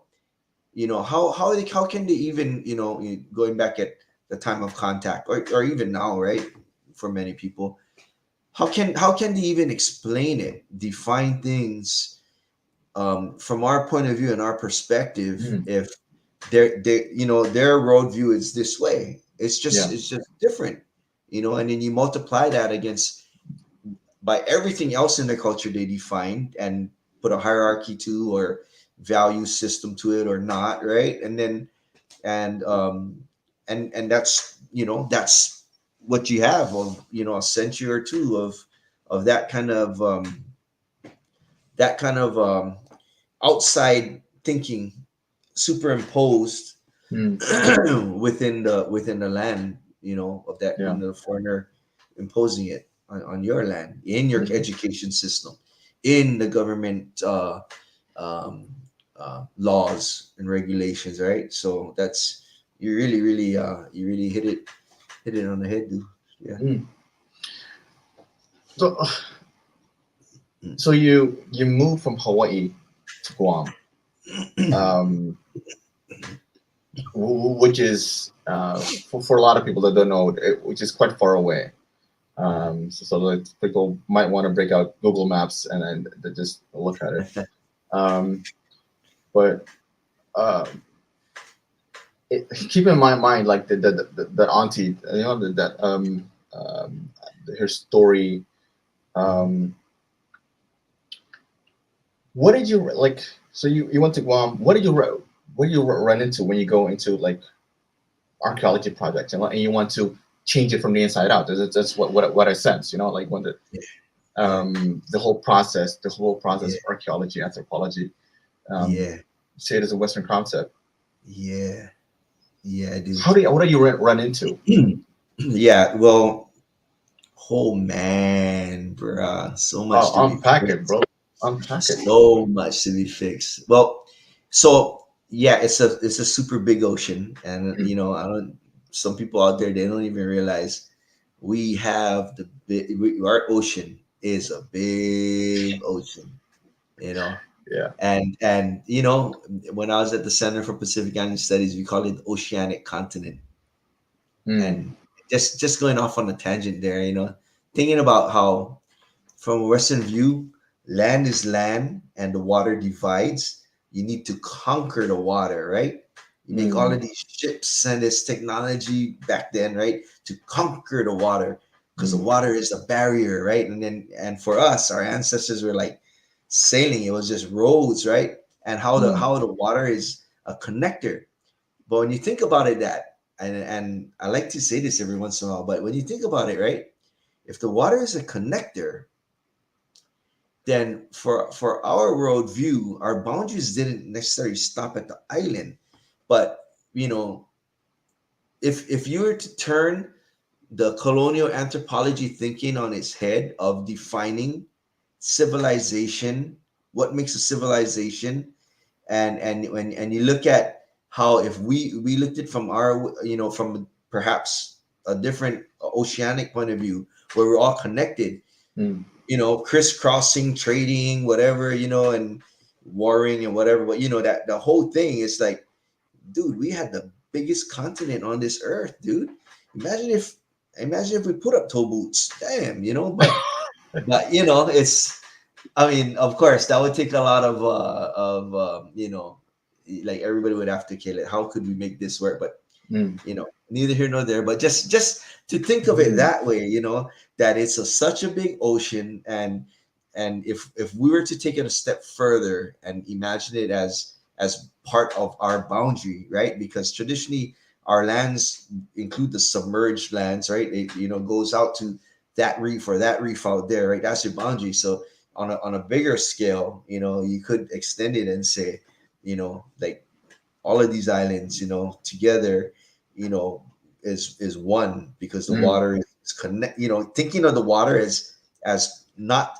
How can they even, going back at the time of contact, or even now, right, for many people, how can they even explain it, define things, from our point of view and our perspective, mm, if their worldview is this way. It's just yeah. it's just different, and then you multiply that against by everything else in the culture they defined and put a hierarchy to, or value system to it, or not, right? And then and that's what you have of, a century or two of that kind of outside thinking superimposed Mm, within the land, of that, yeah. the foreigner imposing it on your land, in your Mm. education system, in the government um, laws and regulations, right? So that's you really hit it on the head, dude. Yeah. Mm. So Mm. so you moved from Hawaii to Guam, um, which is for a lot of people that don't know, which is quite far away. So like people might want to break out Google Maps and they just look at it. Um, but keep in my mind like the auntie, that her story. Um, what did you like? So you went to Guam. What do you run into when you go into like archaeology projects and you want to change it from the inside out? That's what I sense. Like when Yeah, the whole process yeah, of archaeology, anthropology. Um, yeah, say it as a Western concept. yeah, yeah, dude. What do you run into? Yeah, well, oh man, bruh, so much to be Unpack it, fixed. bro. Unpack it. So much to be fixed. Well, so yeah, it's a super big ocean, and Mm, I don't. Some people out there, they don't even realize we have our ocean is a big ocean. You know, yeah. and when I was at the Center for Pacific Island Studies, we call it the Oceanic Continent. Mm, And just going off on a tangent there, thinking about how from a Western view, land is land and the water divides. You need to conquer the water, right? You make all of mm, these ships and this technology back then, right? To conquer the water, because the mm, water is a barrier, right? And for us, our ancestors were like sailing. It was just roads, right? And how the mm, how the water is a connector. But when you think about it, that and I like to say this every once in a while, but when you think about it, right? If the water is a connector, then for our worldview, our boundaries didn't necessarily stop at the island. But you know, if you were to turn the colonial anthropology thinking on its head of defining civilization, what makes a civilization, and you look at how if we looked at from our from perhaps a different oceanic point of view where we're all connected, Mm. crisscrossing, trading, whatever, and warring and whatever. But that the whole thing is like, dude, we had the biggest continent on this earth, dude. Imagine if imagine if we put up toe boots. Damn. But it's I mean, of course, that would take a lot of like everybody would have to kill it. How could we make this work? But Mm. neither here nor there. But just to think of it that way, that it's such a big ocean, and if we were to take it a step further and imagine it as part of our boundary, right? Because traditionally our lands include the submerged lands, right? It goes out to that reef or that reef out there, right? That's your boundary. So on a bigger scale, you could extend it and say, like all of these islands, together, you know, is one because the Mm. water is connect. Thinking of the water as not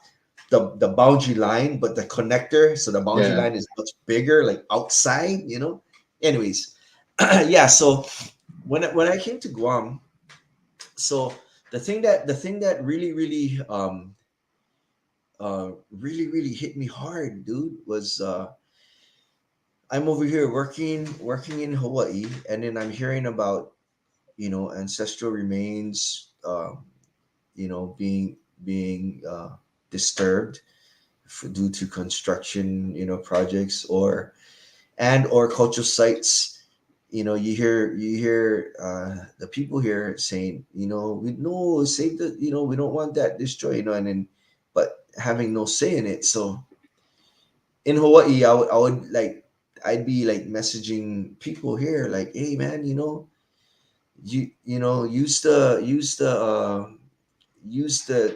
the boundary line, but the connector. So the boundary Yeah. line is much bigger, like outside. Anyways, yeah. So when I came to Guam, so the thing that really hit me hard, dude, was I'm over here working in Hawaii, and then I'm hearing about ancestral remains, being disturbed due to construction, projects or cultural sites. You hear the people here saying, we no save the, we don't want that destroyed, and then but having no say in it. So in Hawaii, I would like I'd be like messaging people here like, hey man, use the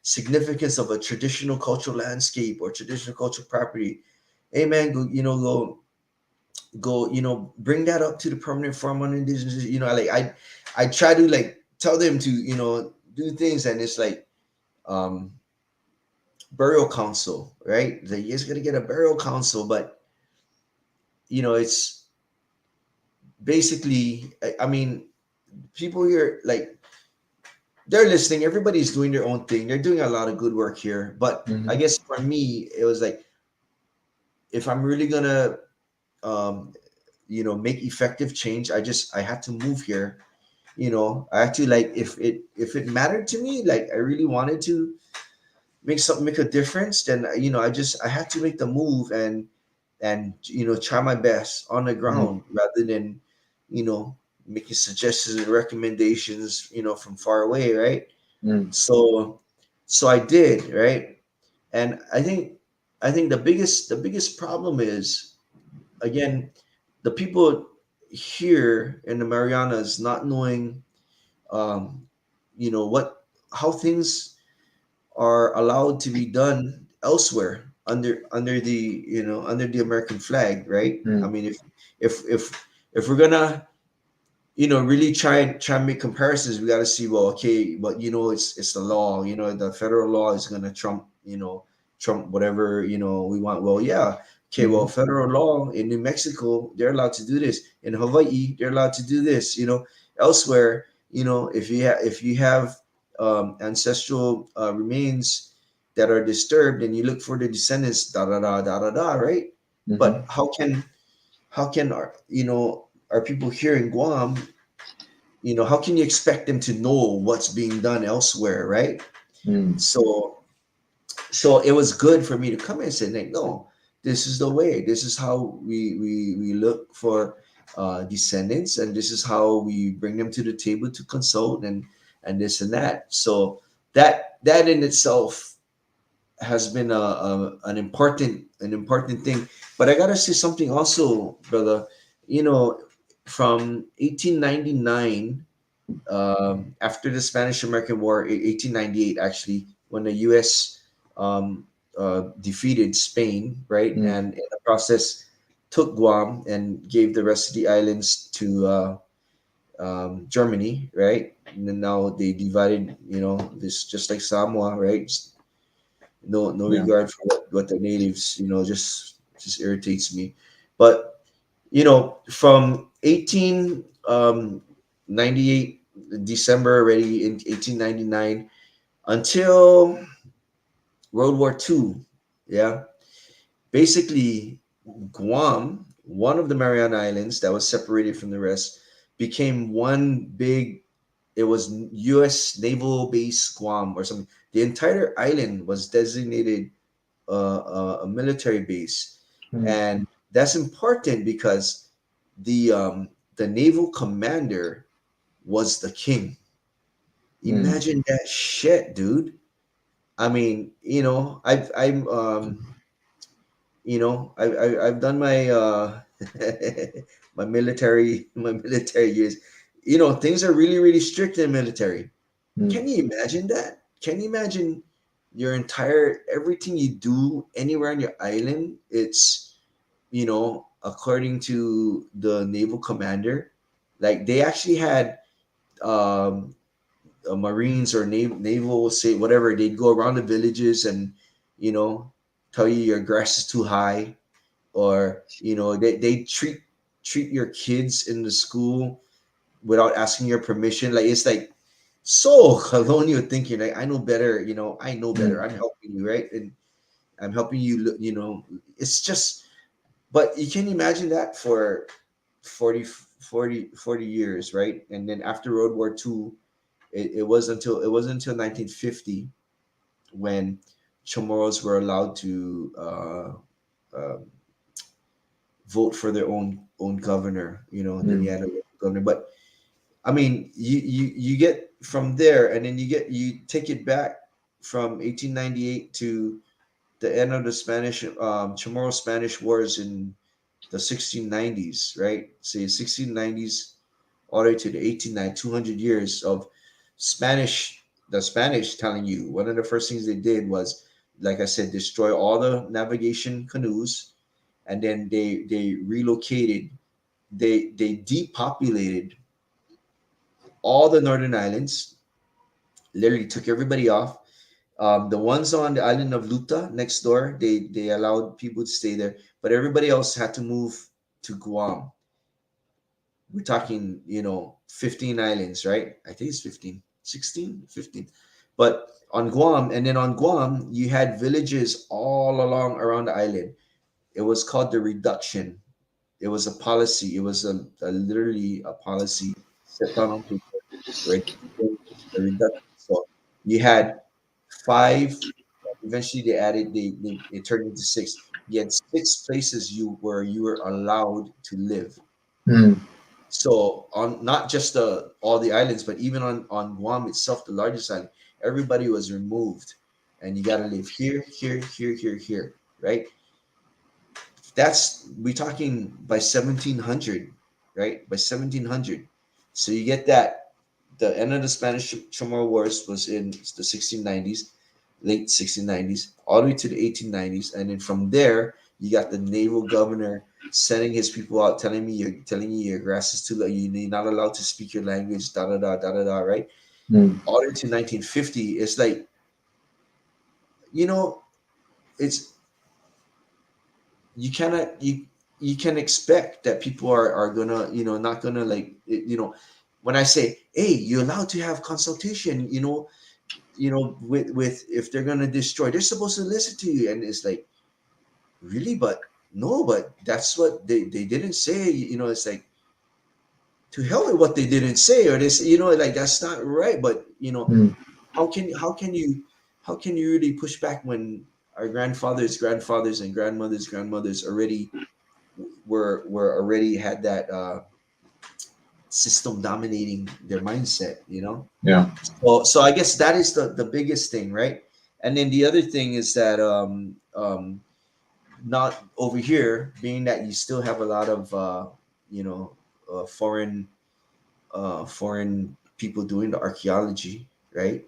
significance of a traditional cultural landscape or traditional cultural property. Hey man, go bring that up to the permanent farm on indigenous. I try to like tell them to do things, and it's like um burial council, right? Like, you guys gotta get a burial council, but it's basically I mean, people here, like, they're listening. Everybody's doing their own thing. They're doing a lot of good work here. But I Mhm. guess for me, it was like, if I'm really gonna, um, make effective change, I had to move here. I had to, like, if it mattered to me, like I really wanted to make a difference, then I had to make the move and try my best on the Mhm. ground rather than you know making suggestions and recommendations from far away, right? Mm. So I did, right? And I think the biggest problem is, again, the people here in the Marianas not knowing um what how things are allowed to be done elsewhere under the American flag, right? I Mm. mean, if we're gonna really try and make comparisons, we got to see, well, okay, but it's the law. The federal law is gonna trump whatever we want. Well, yeah, okay, well, Mhm. federal law in New Mexico, they're allowed to do this. In Hawaii, they're allowed to do this. Elsewhere, if you have ancestral remains that are disturbed, and you look for the descendants, da da da da da da, right? Mhm. But how can our people here in Guam, how can you expect them to know what's being done elsewhere, right? Mm. So it was good for me to come and say, like, no, this is the way. This is how we look for descendants, and this is how we bring them to the table to consult and this and that. So that in itself has been an important thing. But I gotta say something also, brother. You know, from 1899, after the Spanish-American War, 1898 actually, when the U.S. Um, defeated Spain, right, Mm. and in the process took Guam and gave the rest of the islands to Germany, right? And then now they divided, this just like Samoa, right? No Yeah. regard for what the natives, just irritates me. But from 1898 December already in 1899 until World War II, yeah, basically Guam, one of the Mariana Islands that was separated from the rest, became one big. It was U.S. Naval Base Guam or something. The entire island was designated a military base, Mm. and that's important because the naval commander was the king. Mm. Imagine that shit, dude. I mean, I've done my my military years. Things are really really strict in military. Mm. Can you imagine that? Can you imagine your entire everything you do anywhere on your island? It's according to the naval commander, like they actually had um, Marines or naval say whatever. They'd go around the villages and you know tell you your grass is too high, or they treat your kids in the school without asking your permission. Like it's like so colonial thinking. Like I know better. I know better. Mm. I'm helping you, right? And I'm helping you. It's just. But you can imagine that for 40 years, right? And then after World War II, it was until 1950 when Chamorros were allowed to uh, vote for their own governor. Then you Mm. had a local governor. But I mean, you get from there, and then you take it back from 1898 to the end of the Chamorro Spanish Wars in the 1690s, right? Say 1690s all the way to the 1890s, 200 years of the Spanish telling you one of the first things they did was, like I said, destroy all the navigation canoes, and then they relocated, they depopulated all the northern islands, literally took everybody off. The ones on the island of Luta next door, they allowed people to stay there, but everybody else had to move to Guam. We're talking 15 islands, right? I think it's 15, 16, 15. But on Guam, and then on Guam you had villages all along around the island. It was called the reduction. It was a policy. It was a literally a policy set down on paper, right? The reduction. So you had five. Eventually, it turned into six. You had six places where you were allowed to live. Mm. So on not just all the islands, but even on Guam itself, the largest island, everybody was removed, and you got to live here, here, here, here, here, right? That's we talking by 1700, right? By 1700, so you get that the end of the Spanish Chamorro Wars was in the 1690s, late 1690s, all the way to the 1890s, and then from there you got the naval governor sending his people out, telling you your grass is too low, you're not allowed to speak your language, da da da da da da, right? Mm. All the way to 1950, it's like you know, it's you cannot you can expect that people are gonna not gonna like when I say hey you're allowed to have consultation with if they're gonna destroy, they're supposed to listen to you, and it's like really, but no, but that's what they didn't say, it's like to hell with what they didn't say, or this like that's not right, but Mm. how can you really push back when our grandfathers and grandmothers already were already had that system dominating their mindset. Yeah. So I guess that is the biggest thing, right? And then the other thing is that not over here, being that you still have a lot of you know foreign people doing the archaeology, right?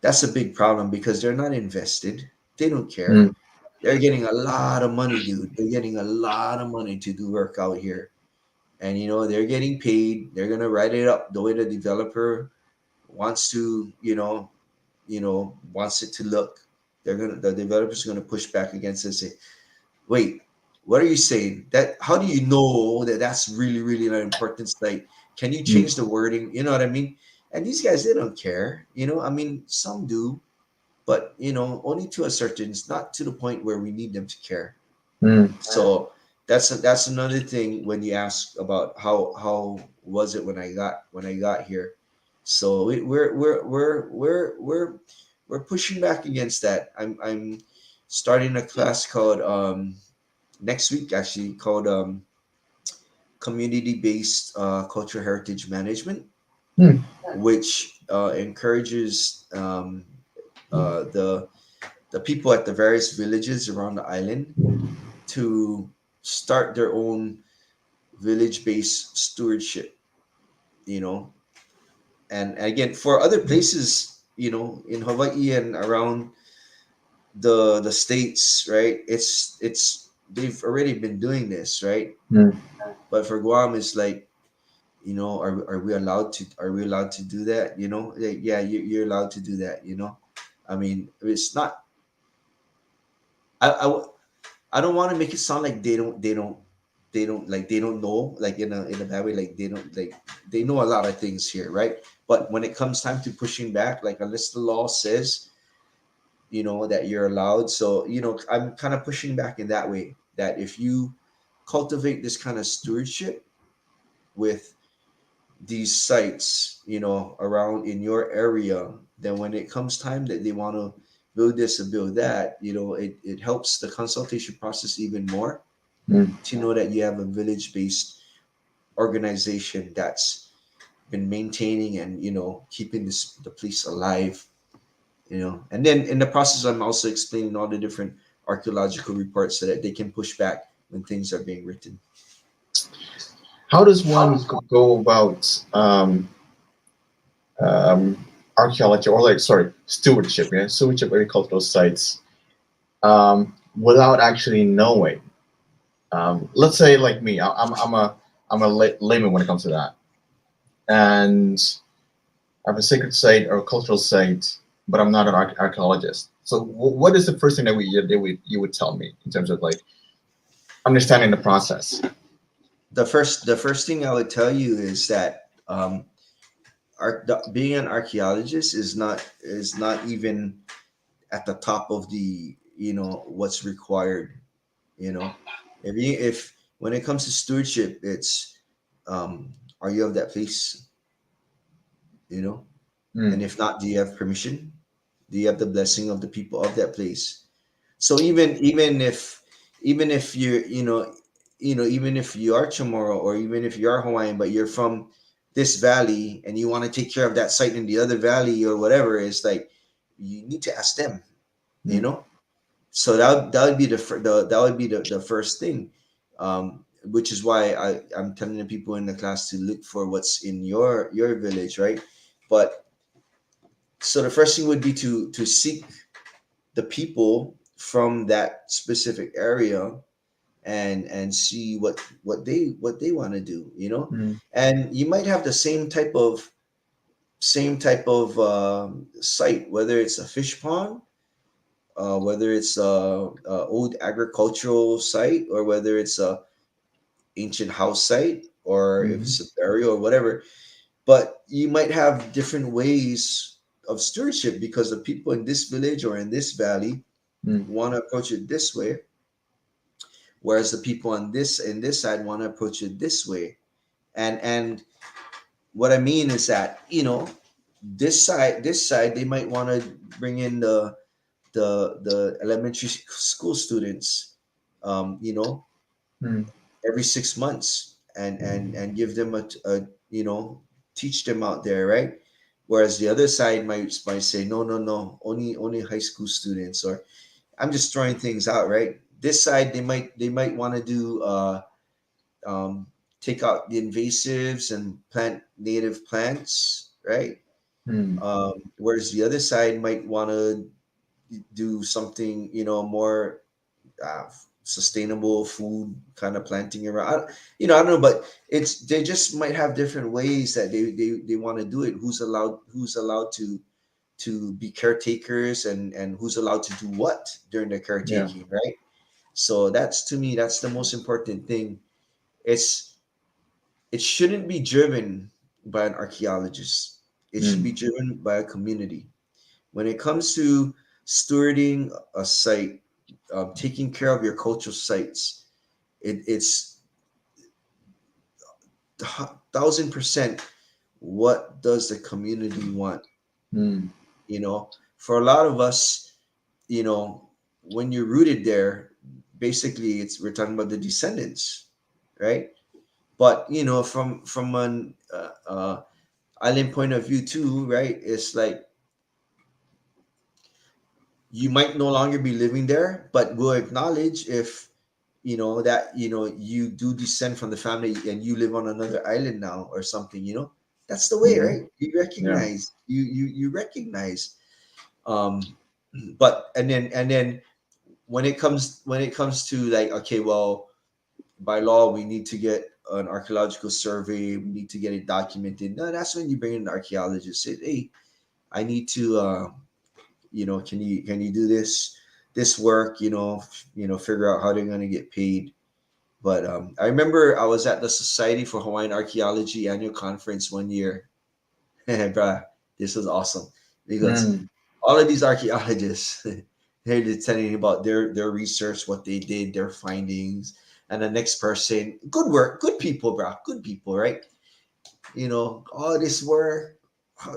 That's a big problem because they're not invested. They don't care. Mm. They're getting a lot of money, dude. They're getting a lot of money to do work out here. And they're getting paid. They're gonna write it up the way the developer wants to, wants it to look. The developer's gonna push back against it and say, wait, what are you saying? That how do you know that that's really, really an important site? Can you Mm. change the wording? You know what I mean? And these guys, they don't care. I mean, some do, but only to a certain. It's not to the point where we need them to care. Mm. So that's another thing when you ask about how was it when I got here. So we're pushing back against that. I'm starting a class called next week actually called community based cultural heritage management, Mm. which encourages the people at the various villages around the island to start their own village-based stewardship, you know. And again, for other places, in Hawaii and around the states, right? It's they've already been doing this, right? Mm. But for Guam, it's like, are we allowed to do that? Like, yeah, you're allowed to do that. I mean, it's not. I, I don't want to make it sound like they don't know, like in a bad way, like they don't, like they know a lot of things here, right? But when it comes time to pushing back, like unless the law says that you're allowed, so I'm kind of pushing back in that way, that if you cultivate this kind of stewardship with these sites around in your area, then when it comes time that they want to build this and build that, it helps the consultation process even more, Mm. to know that you have a village based organization that's been maintaining and keeping the place alive. And then in the process, I'm also explaining all the different archaeological reports so that they can push back when things are being written. How does one go about um, archaeology, or like, sorry, stewardship, yeah, stewardship of agricultural sites, without actually knowing? Let's say like me, I'm a layman when it comes to that, and I have a sacred site or a cultural site, but I'm not an archaeologist. So what is the first thing that you would tell me in terms of like understanding the process? The first thing I would tell you is that being an archaeologist is not even at the top of the what's required. you know if when it comes to stewardship, it's um are you of that place, you know Mm. and if not, do you have permission? Do you have the blessing of the people of that place? So even if even if you are Chamorro, or even if you are Hawaiian, but you're from this valley and you want to take care of that site in the other valley or whatever, it's like you need to ask them, you Mm. know so that would be the first thing, which is why I'm telling the people in the class to look for what's in your village, right? But so the first thing would be to seek the people from that specific area, and see what they want to do, Mm. and you might have the same type of site, whether it's a fish pond, whether it's a old agricultural site, or whether it's a ancient house site, or if Mm. it's a burial or whatever. But you might have different ways of stewardship, because the people in this village or in this valley Mm. want to approach it this way, whereas the people on this in this side want to approach it this way. And what I mean is that this side they might want to bring in the elementary school students, um, you know, Mm. every 6 months, and give them a teach them out there, right? Whereas the other side might say, no, no, no, only high school students, or I'm just throwing things out, right? This side they might want to do um, take out the invasives and plant native plants, right? Mm. Whereas the other side might want to do something, more sustainable food kind of planting around. I don't know, but they just might have different ways that they want to do it. Who's allowed to be caretakers, and who's allowed to do what during the Yeah. caretaking, right? So that's, to me, that's the most important thing. It's it shouldn't be driven by an archaeologist. It should be Mm. driven by a community. When it comes to stewarding a site, taking care of your cultural sites, it's 1,000% what does the community want? Mm. For a lot of us, you know, when you're rooted there, basically we're talking about the descendants, right? But from an island point of view too, right? It's like you might no longer be living there, but we'll acknowledge if that you do descend from the family and you live on another island now or something. That's the way, Hmm. right? You Yeah. recognize, you recognize. um but and then when it comes to, like, okay, well, by law we need to get an archaeological survey, we need to get it documented. No, that's when you bring in an archaeologist. Say, hey, I need to can you do this work, figure out how they're going to get paid. But I remember I was at the Society for Hawaiian Archaeology annual conference one year. Bruh, this was awesome because Mm. all of these archaeologists, they're just telling you about their research, what they did, their findings. And the next person, good work, good people, bro, good people, right? All this work,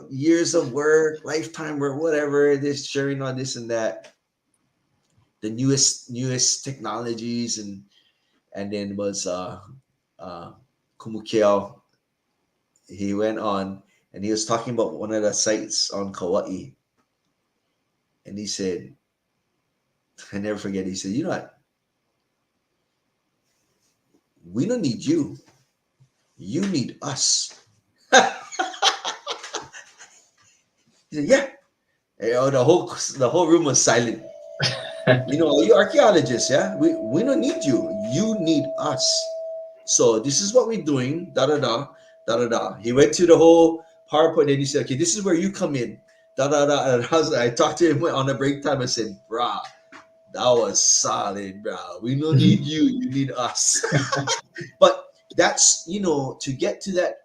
years of work, lifetime work, whatever, this sharing on this and that, the newest technologies. And then was uh Kumukeo. He went on and he was talking about one of the sites on Kauai. And he said, I never forget, he said, what? We don't need you. You need us. He said, yeah. The whole room was silent. You archaeologists, yeah? We don't need you. You need us. So this is what we're doing. Da da da da da da. He went to the whole PowerPoint and he said, okay, this is where you come in. Da da da. And I talked to him on the break time. I said, brah, that was solid, brah. We don't need you. You need us. But that's, to get to that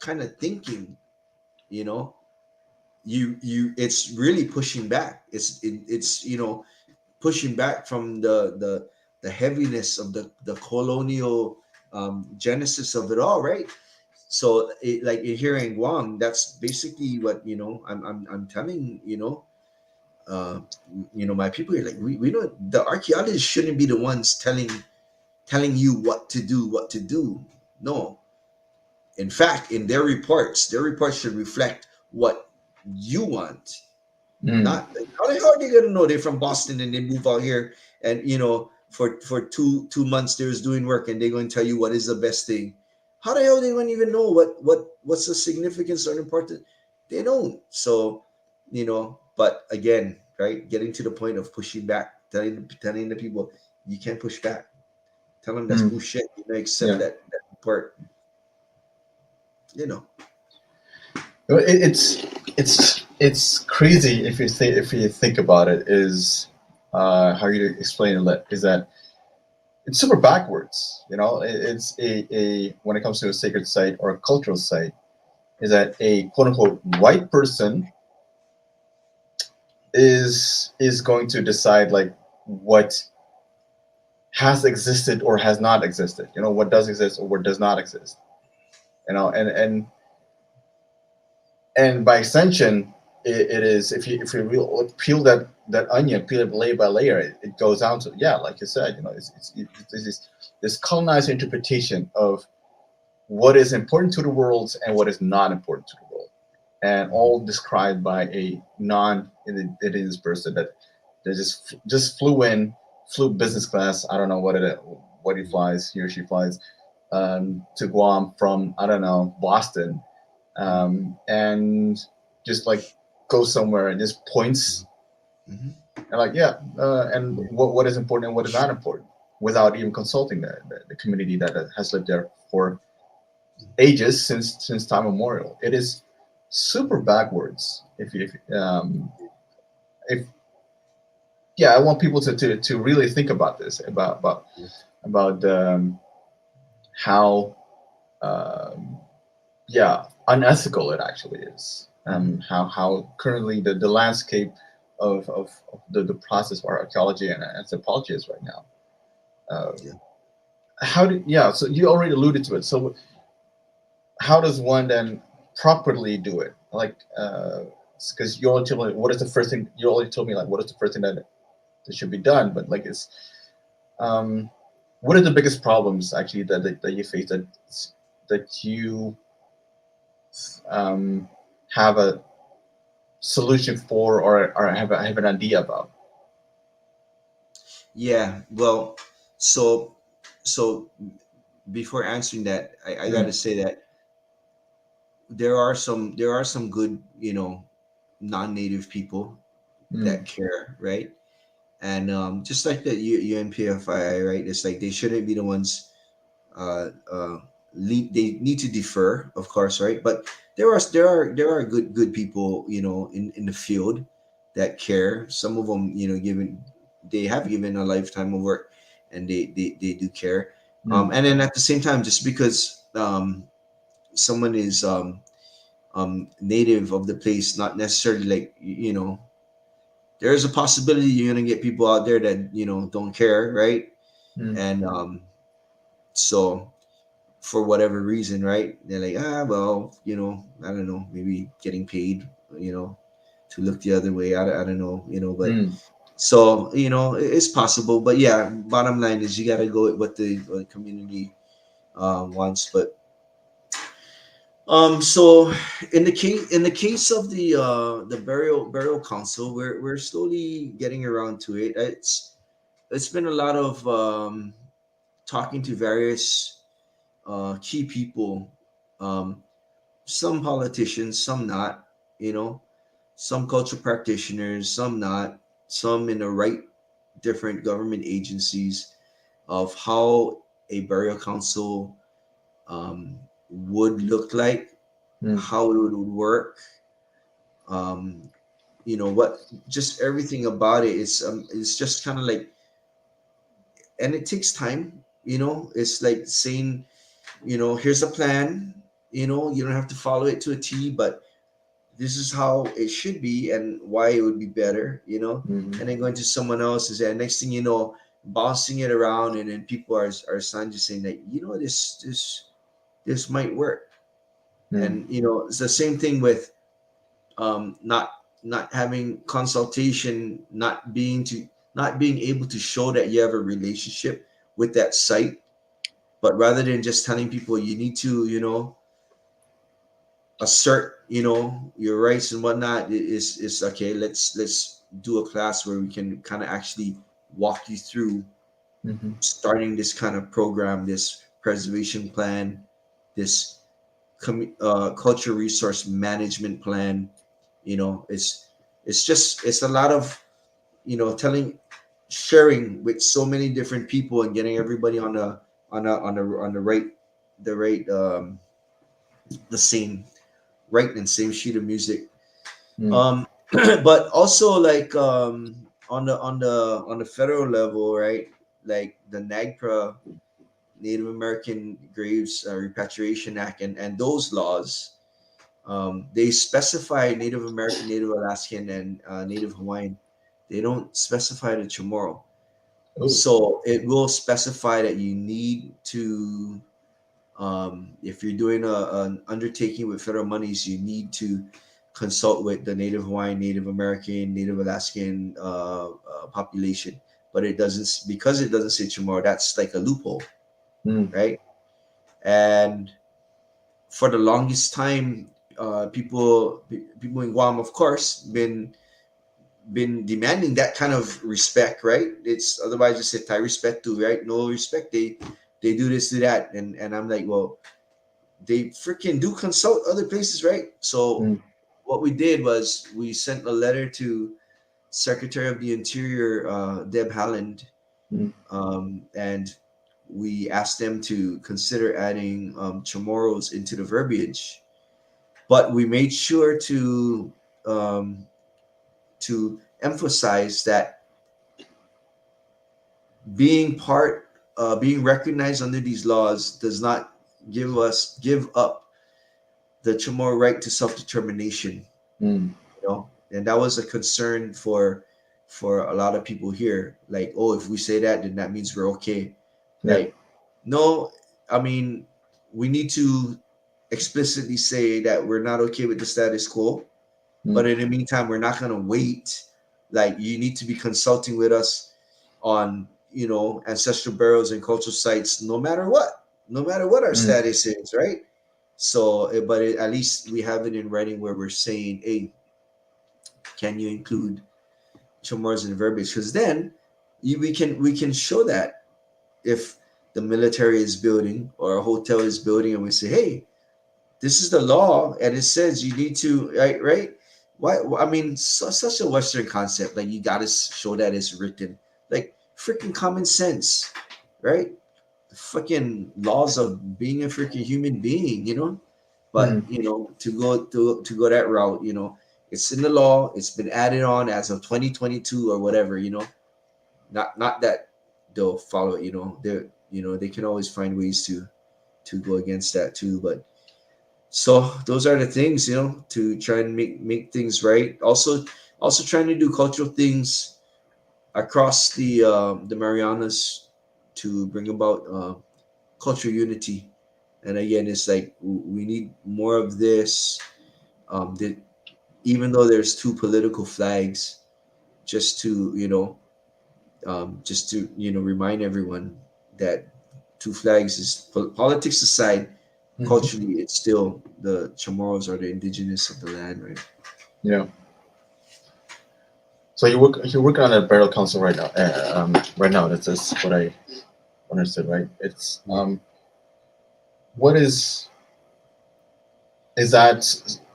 kind of thinking, you know, it's really pushing back. It's pushing back from the heaviness of the colonial genesis of it all, right? So like here in Guam, that's basically what I'm telling my people here. Like, we don't, the archaeologists shouldn't be the ones telling you what to do. No, in fact, in their reports should reflect what you want. Mm. Not, how are they gonna know they're from Boston and they move out here, and for two months they're just doing work, and they're going to tell you what is the best thing. How the hell they gonna even know what's the significance or important? They don't. So, but again, right, getting to the point of pushing back, telling the people, you can't push back. Tell them that's Mm. bullshit. Accept Yeah. that report. You know. It's crazy if you think about it. Is how you explain it is that it's super backwards. It's a when it comes to a sacred site or a cultural site, is that a quote unquote white person is going to decide like what has existed or has not existed. What does exist or what does not exist. And by extension, it is, if you peel that onion, peel it layer by layer, it goes down to, yeah, like you said, it's this colonized interpretation of what is important to the world and what is not important to the world, and all described by a non-indigenous person that just flew business class. I don't know what it is, what he or she flies to Guam from, I don't know, Boston, and just like go somewhere and just points Mhm. and like, and what is important and what is not important, without even consulting the community that has lived there for ages, since time immemorial. It is super backwards. If I want people to really think about this, about how um, unethical it actually is. How currently the landscape of the process of archaeology and anthropology is right now. Uh, Yeah. so you already alluded to it. So how does one then properly do it? Like, because you only told me what is the first thing. You only told me like what is the first thing that should be done. But like, it's um, what are the biggest problems actually that you face, that you um, have a solution for, or have an idea about? Yeah. Well, so so before answering that, I got to Mm, say that there are some good, non-native people that mm, care, right? And just like the UNPFI, right? It's like they shouldn't be the ones lead. They need to defer, of course, right? But there are good people, in the field that care. Some of them, they have given a lifetime of work, and they do care. mm, And then at the same time, just because someone is native of the place, not necessarily like, there's a possibility you're gonna get people out there that don't care, right? mm, And so for whatever reason, right, they're like, well, I don't know, maybe getting paid, you know to look the other way. I don't know, but mm, so it's possible. But yeah, bottom line is you got to go with what the community wants. But so in the case of the burial council, we're slowly getting around to it. It's been a lot of talking to various key people, um, some politicians, some not, you know, some cultural practitioners, some not, some in the right different government agencies, of how a burial council um, would look like, mm, how it would work, um, what, just everything about it. It's just kind of like, and it takes time. It's like saying, here's a plan. You don't have to follow it to a T, but this is how it should be and why it would be better. mm, And then going to someone else is, and next thing you know, bouncing it around, and then people are signed, just saying that, this might work. mm, And it's the same thing with not having consultation, not being able to show that you have a relationship with that site, but rather than just telling people you need to, assert, your rights and whatnot. Is okay. Let's do a class where we can kind of actually walk you through mhm, starting this kind of program, this preservation plan, this culture resource management plan. It's a lot of, telling, sharing with so many different people, and getting everybody on the right, the same, right, and same sheet of music. mm, um but also, like, on the federal level, right, like the NAGPRA, Native American Graves Repatriation Act, and those laws, they specify Native American, Native Alaskan, and Native Hawaiian. They don't specify the Chamorro. oh, So it will specify that you need to, if you're doing an undertaking with federal monies, you need to consult with the Native Hawaiian, Native American, Native Alaskan population. But it doesn't, because it doesn't say Chamorro. That's like a loophole, mm, right? And for the longest time, people in Guam, of course, been been demanding that kind of respect, right? It's otherwise just say "tai respect to," right? No respect. They do this, do that, and I'm like, well, they freaking do consult other places, right? So Mm, what we did was we sent a letter to Secretary of the Interior, Deb Haaland, mm, and we asked them to consider adding Chamorros into the verbiage. But we made sure um, to emphasize that being being recognized under these laws does not give up the Chamorro right to self determination. mm, And that was a concern for a lot of people here. Like, oh, if we say that, then that means we're okay. yeah. Like, no, I mean, we need to explicitly say that we're not okay with the status quo. But Mm, in the meantime, we're not gonna wait. Like, you need to be consulting with us on, ancestral burials and cultural sites, no matter what our mm, status is, right? So, at least we have it in writing where we're saying, hey, can you include Chamorros in the verbiage? Because then we can show that if the military is building or a hotel is building, and we say, hey, this is the law, and it says you need to, right? Why? I mean, such a Western concept. Like, you gotta show that it's written. Like, freaking common sense, right? The freaking laws of being a freaking human being, But mm, to go that route, it's in the law. It's been added on as of 2022 or whatever. Not that they'll follow it. They can always find ways to go against that too. But so those are the things, to try and make things right. Also trying to do cultural things across the Marianas to bring about cultural unity. And again, it's like we need more of this. That even though there's two political flags, just to remind everyone that two flags is politics aside, mhm. culturally, it's still the Chamorros are the indigenous of the land, right? Yeah. So you're working on a burial council right now. Right now, that's what I understood, right? It's Yeah. what is that?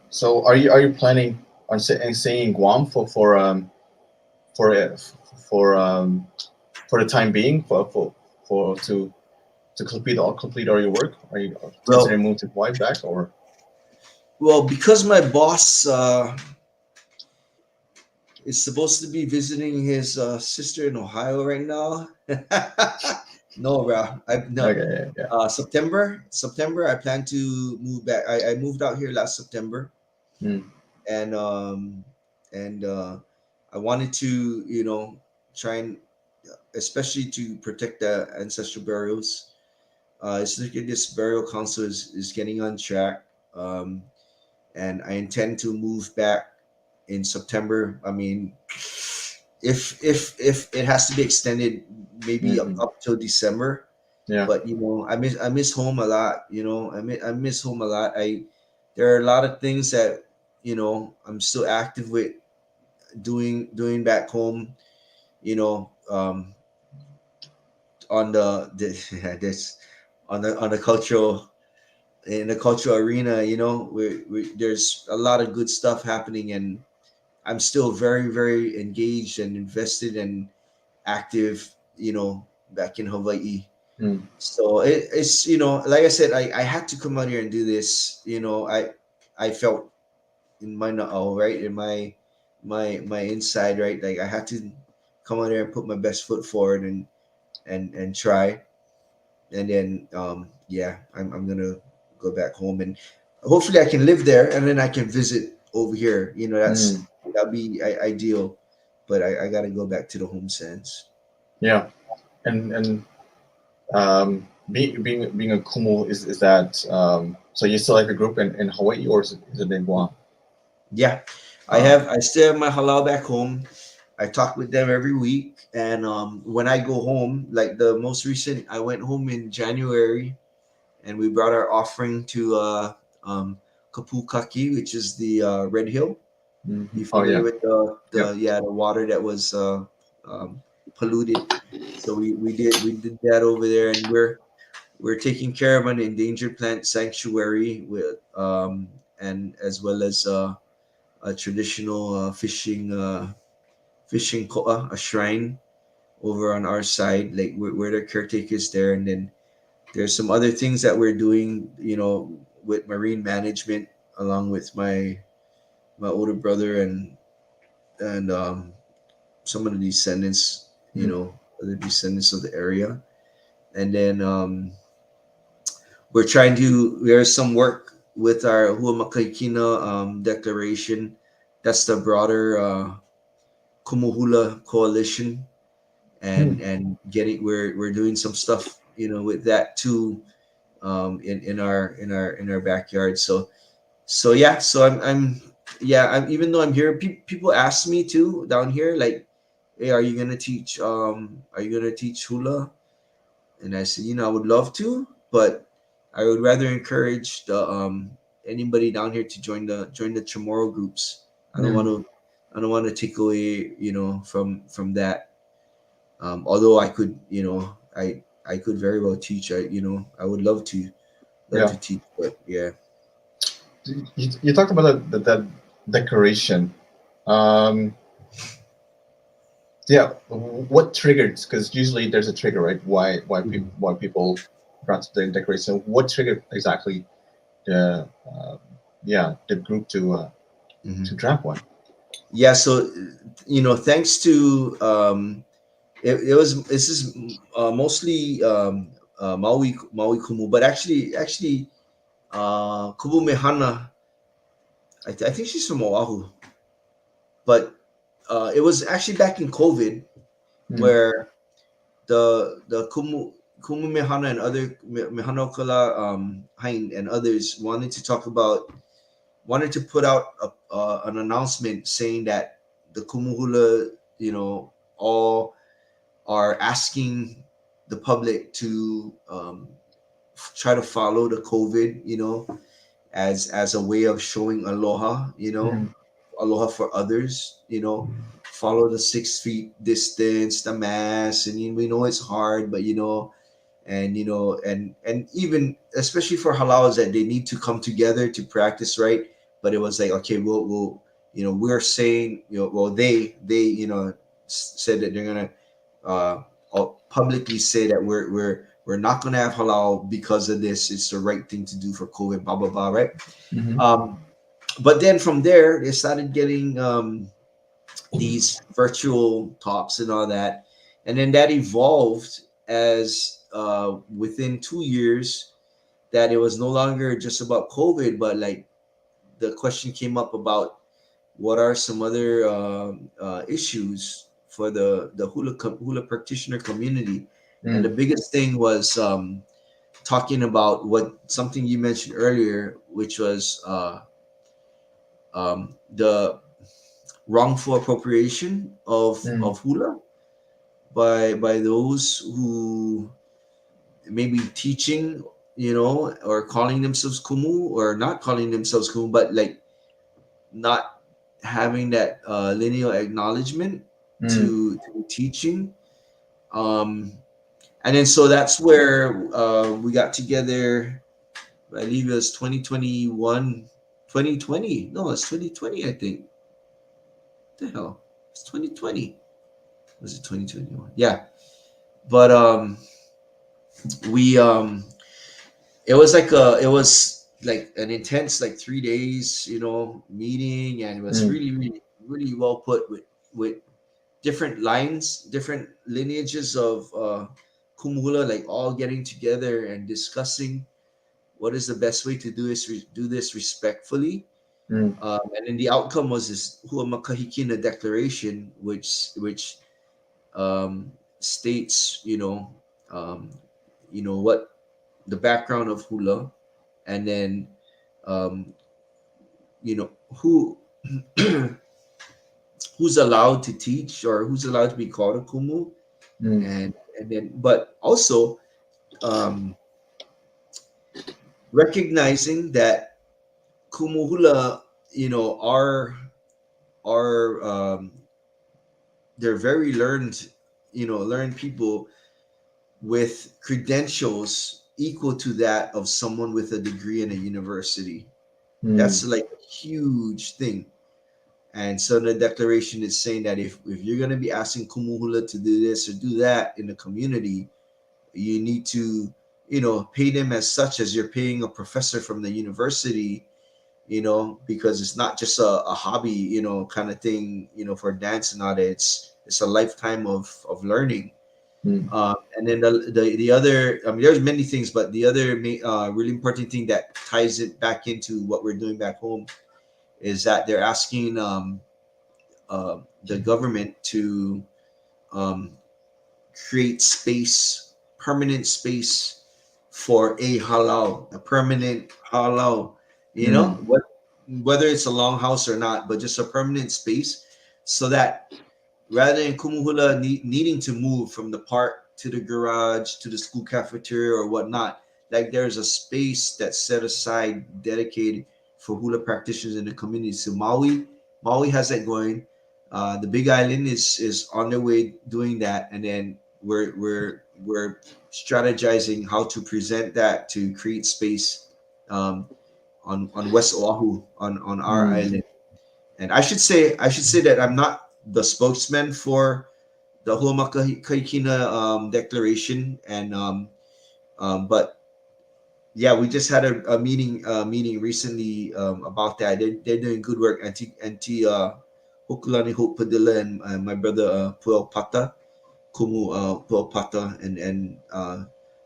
So are you planning on staying in Guam for for for the time being for to complete all your work? Are you considering Well, moving to Hawaii back or? because my boss is supposed to be visiting his sister in Ohio right now. No, bro. No. Okay, yeah, yeah. September. I plan to move back. I moved out here last September, Mm, and I wanted to, try and, especially to protect the ancestral burials. It's like this burial council is getting on track, and I intend to move back in September. I mean, if it has to be extended, maybe up, mm-hmm. up till December. Yeah. But I miss home a lot. I miss home a lot. There are a lot of things that I'm still active with doing back home. You know, on this on the cultural in the cultural arena. There's a lot of good stuff happening, and I'm still very, very engaged and invested and active, back in Hawaii. Mm, So it's, like I said, I had to come out here and do this. I felt in my right, in my inside, right, like I had to come out here and put my best foot forward and try. And then yeah, I'm gonna go back home, and hopefully I can live there, and then I can visit over here. mm, That'd be ideal. But I gotta go back to the home sense. yeah. And being a kumu is that so you still have a group in Hawaii or is it in Guam? Yeah, Uh, I still have my halal back home. I talk with them every week, and when I go home, like the most recent, I went home in January, and we brought our offering to Kapukaki, which is the Red Hill. Mhm. You Oh familiar yeah. with Yep. the water that was polluted? So we did that over there, and we're taking care of an endangered plant sanctuary with and as well as a traditional fishing koa, a shrine over on our side. Like we're the caretakers there, and then there's some other things that we're doing, with marine management, along with my older brother and some of the descendants, Mhm. other descendants of the area. And then there's some work with our Huamakaikina declaration. That's the broader Kumuhula coalition, Hmm. and getting we're doing some stuff, with that too, in our backyard. So yeah, so I'm yeah, even though I'm here, people ask me too down here, like, hey, are you gonna teach hula? And I said, I would love to, but I would rather encourage the anybody down here to join the Chamorro groups. I don't want Hmm. to I don't want to take away, from that. Although I could, I could very well teach. I would love Yeah. to teach, but yeah. You talked about that decoration. Um, yeah. What triggered? Because usually there's a trigger, right? Why people brought the decoration? What triggered exactly the the group to Mhm. draft one? Yeah, so thanks to this is mostly Maui Kumu, but actually Kumu Mehana, I think she's from Oahu, but it was actually back in COVID Mm. where the Kumu Mehana and other Mehana Okala Hain and others wanted to put out an announcement saying that the Kumuhula, all are asking the public to try to follow the COVID, as a way of showing aloha, Mm. aloha for others, follow the 6 feet distance, the mask, and we know it's hard, but and even especially for halalas that they need to come together to practice, right? But it was like, okay, we'll we're saying, well, they said that they're gonna uh publicly say that we're not gonna have halal because of this. It's the right thing to do for COVID, blah blah blah, right? Mhm. um but then from there they started getting these virtual talks and all that, and then that evolved as within 2 years that it was no longer just about COVID, but like the question came up about what are some other issues for the hula practitioner community, and the Mm. biggest thing was talking about what something you mentioned earlier, which was the wrongful appropriation Mm. of hula by those who may be teaching, or calling themselves kumu or not calling themselves kumu, but like not having that lineal acknowledgement Mm. to teaching. Um, and then so that's where we got together. I believe it was 2021, 2020. No, it's 2020, I think. What the hell? It's 2020. Was it 2021? Yeah. But we it was like an intense, like 3 days, meeting, and it was Mm. really really really well put with different lines, different lineages of kumula, like all getting together and discussing what is the best way to do this respectfully. Mm. And then the outcome was this Huamakahikina declaration, which um, states, um, what the background of hula, and then um, who who's allowed to teach or who's allowed to be called a kumu, Mm. and then but also um, recognizing that kumu hula, are are they're very learned, learned people with credentials equal to that of someone with a degree in a university. That's Mm. like a huge thing. And so the declaration is saying that if you're going to be asking Kumuhula to do this or do that in the community, you need to, pay them as such as you're paying a professor from the university, because it's not just a hobby, kind of thing, for dance and all that. It's a lifetime of learning. Mm. And then the other, I mean, there's many things, but the other really important thing that ties it back into what we're doing back home is that they're asking the government to um, create space, permanent space for a halau, a permanent halau. Mm. Whether it's a long house or not, but just a permanent space, so that rather than Kumuhula needing to move from the park to the garage to the school cafeteria or whatnot, like there's a space that's set aside dedicated for hula practitioners in the community. So Maui has that going. The Big Island is on their way doing that, and then we're strategizing how to present that to create space um, on West Oahu on our Mm. island. And I should say that I'm not the spokesman for the Huamakahikina declaration, and but yeah, we just had a meeting recently about that. They're doing good work. Anti Hokulani Hope Padilla and my brother Puel Pata Kumu Puel Pata and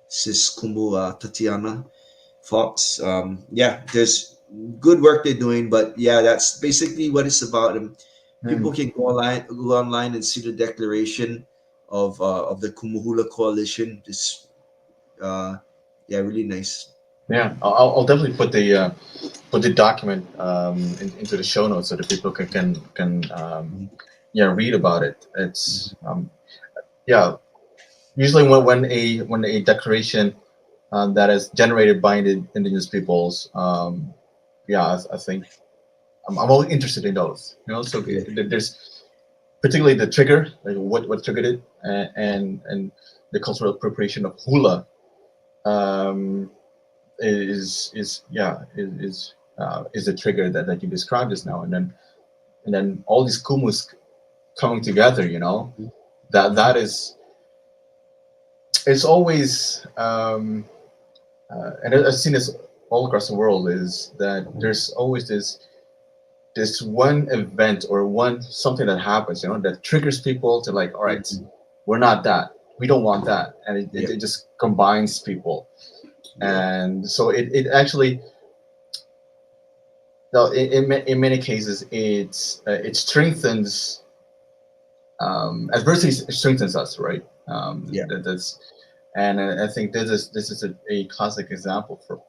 Sis Kumu Tatiana Fox. Yeah, there's good work they're doing, but yeah, that's basically what it's about. And people Mm. can go online and see the declaration of the Kumuhula Coalition. This yeah, really nice. Yeah, I'll definitely put the document into the show notes so that people can Mhm. yeah, read about it. It's Mhm. yeah, usually when a declaration that is generated by the indigenous peoples, yeah, I think I'm always interested in those. So Yeah. there's particularly the trigger, like what triggered it, and the cultural appropriation of hula is yeah is the trigger that you described just now, and then all these kumus coming together. Mhm. That is, it's always and I've seen this all across the world, is that there's always this one event or one something that happens, that triggers people to, like, all right, Mhm. we're not that, we don't want that, and it, Yeah. it just combines people. Yeah. And so it actually, no, in many cases it strengthens, adversity strengthens us, right? Yeah. That's, and I think this is a classic example for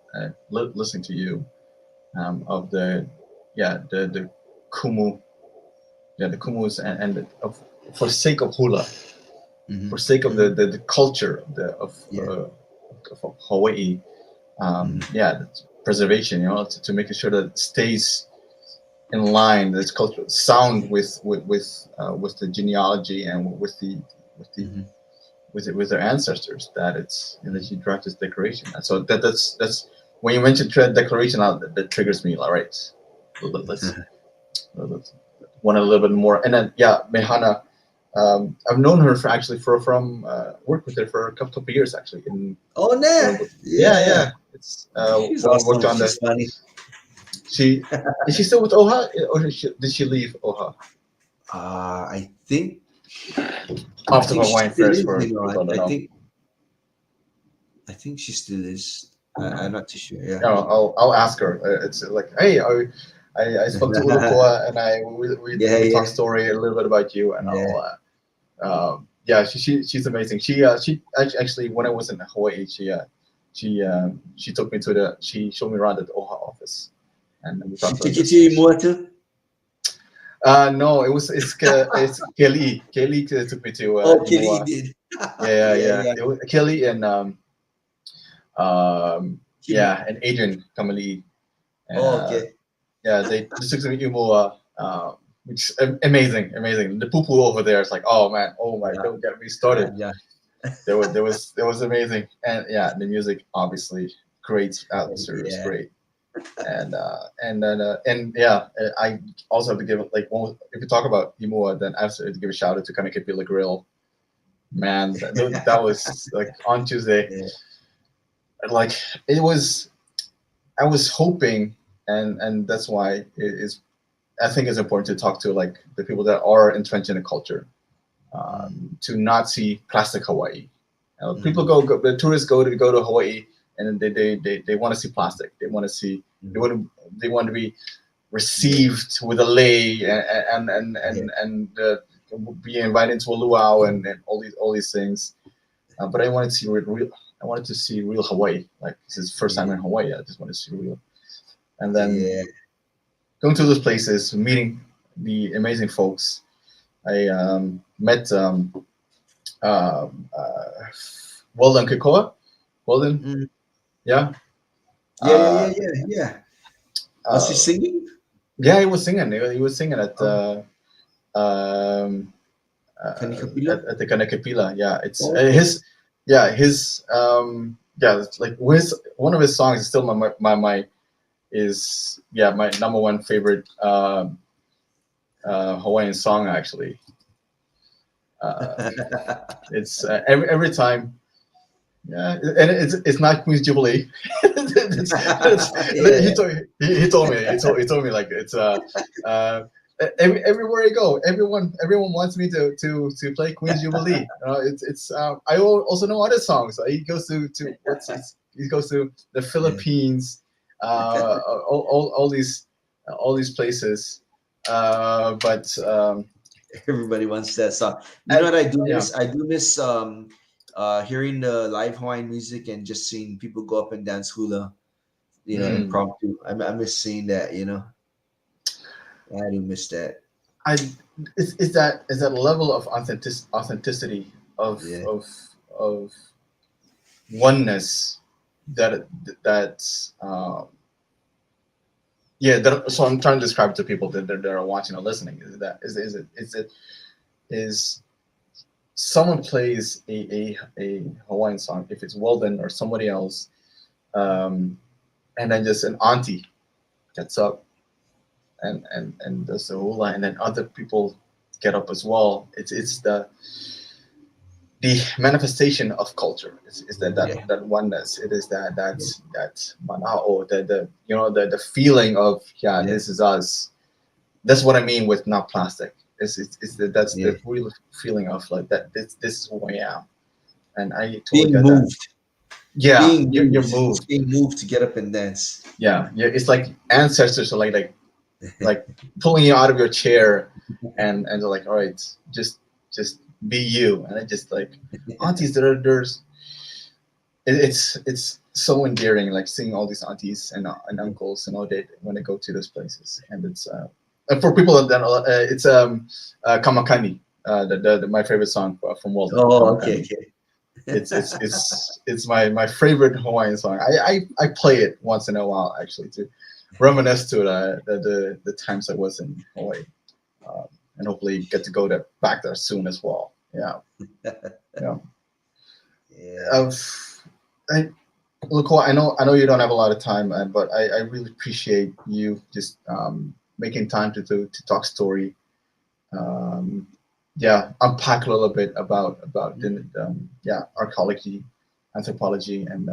listening to you, of the, yeah, the kumu, yeah, the kumus, and for sake of hula, for Hmm. sake of the, Hmm. the culture Yeah. of Hawaii, Hmm. yeah, preservation, to making sure that it stays in line, this culture sound with the genealogy and with the Hmm. with their ancestors, that it's, that you draft this declaration. And so that's when you mentioned declaration, that triggers me. All right, let's let's want a little bit more. And then, yeah, Mehana, I've known her from worked with her for a couple of years, actually. In Oh, nah. when, yeah, Yeah. yeah, it's She's when we worked awesome. on the, She's funny. she, is she still with Oha, or did she leave Oha I think I after think she Hawaiian still Fairs, is. for You know, people that I know? think she still is. I'm not too sure. Yeah. Yeah, I'll ask her. It's like, hey, I spoke to Ulukoa, and Yeah. we Yeah. talked story a little bit about you, and Yeah. all. Yeah, she's amazing. She actually, when I was in Hawaii, she took me to she showed me around at the OHA office, and we She talked about took you this. to Imuatu. No, it's Kelly. Kelly took me to Oh, Kelly Imua. did. Yeah, Yeah. yeah. Yeah. It was Kelly and Kelly. yeah, and Adrian Kamali. Oh, Uh, okay. yeah, they took me to Imua. which is amazing, amazing. The poo poo over there is like, oh man, oh my, Yeah. don't get me started. Yeah. There was amazing, and yeah, the music obviously great, atmosphere was Yeah. great, and yeah, I also have to give like if you talk about Himua, then I have to give a shout out to Kanakapila Grill. Man, that was like on Tuesday, Yeah. like it was. I was hoping, and that's why it is. I think it's important to talk to like the people that are entrenched in the culture, to not see plastic Hawaii. People the tourists go to Hawaii, and they want to see plastic. They want to see they want to be received with a lei and be invited to a luau and all these things. But I wanted to see real. I wanted to see real Hawaii. Like this is first time in Hawaii. I just wanted to see real. And then Yeah. going to those places, meeting the amazing folks. I met uh, Weldon Kikoa. Weldon, Mm. yeah. Yeah. Yeah. Yeah. Uh, Yeah. Yeah. Was he uh, singing? yeah, he was singing. He was singing at um, Kanikapila? at the Kanakapila. Yeah, it's Okay. yeah, it's like one of his songs is still my is my number one favorite Hawaiian song actually. Uh, it's every time. Yeah, and it's not Queen's Jubilee. Yeah. He told me like it's everywhere I go, everyone wants me to play Queen's Jubilee. It's I also know other songs. He goes to he goes to the Philippines, all these places, but Everybody wants that song. You know what I do yeah. miss? I do miss hearing the live Hawaiian music and just seeing people go up and dance hula, Mm. impromptu. I miss seeing that, I do miss that. I is that level of authenticity of Yeah. of of oneness that that so I'm trying to describe to people that are watching or listening is someone plays a Hawaiian song, if it's Weldon or somebody else, and then just an auntie gets up and does the hula, and then other people get up as well. It's the manifestation of culture is that that Yeah. that oneness. It is that manao, the feeling of Yeah. this is us. That's what I mean with not plastic. That's Yeah. the real feeling of like that. This is who I am, and I totally Being get that. moved. Yeah, Being you're moved. Just moved. being moved to get up and dance. Yeah. It's like ancestors are like pulling you out of your chair, and they're like, all right, just be you. And I just like aunties that are there's it's so endearing, like seeing all these aunties and uncles and all that when they go to those places. And it's and for people that it's Kamakani, my favorite song from Walden, Oh, okay, Kamakani. okay. It's my favorite Hawaiian song. I play it once in a while actually to reminisce to the times I was in Hawaii, and hopefully get to go back there soon as well. Yeah, yeah. Yeah. Uh, I, Ulukoa, I know you don't have a lot of time, but I really appreciate you just making time to talk story. Um, yeah, unpack a little bit about the archaeology, anthropology, and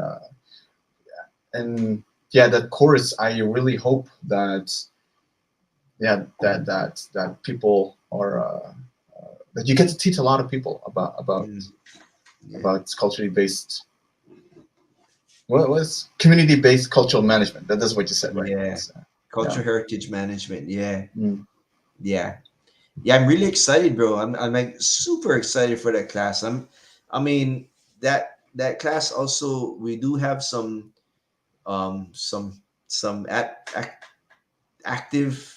yeah, that course. I really hope that that people are that you get to teach a lot of people Mm, yeah. about culturally based. What was community based cultural management? That's what you said, right? Yeah. It's, yeah. Cultural heritage management. Yeah. Mm. Yeah. Yeah, I'm really excited, bro. I'm like super excited for that class. I mean, that class also, we do have um some some active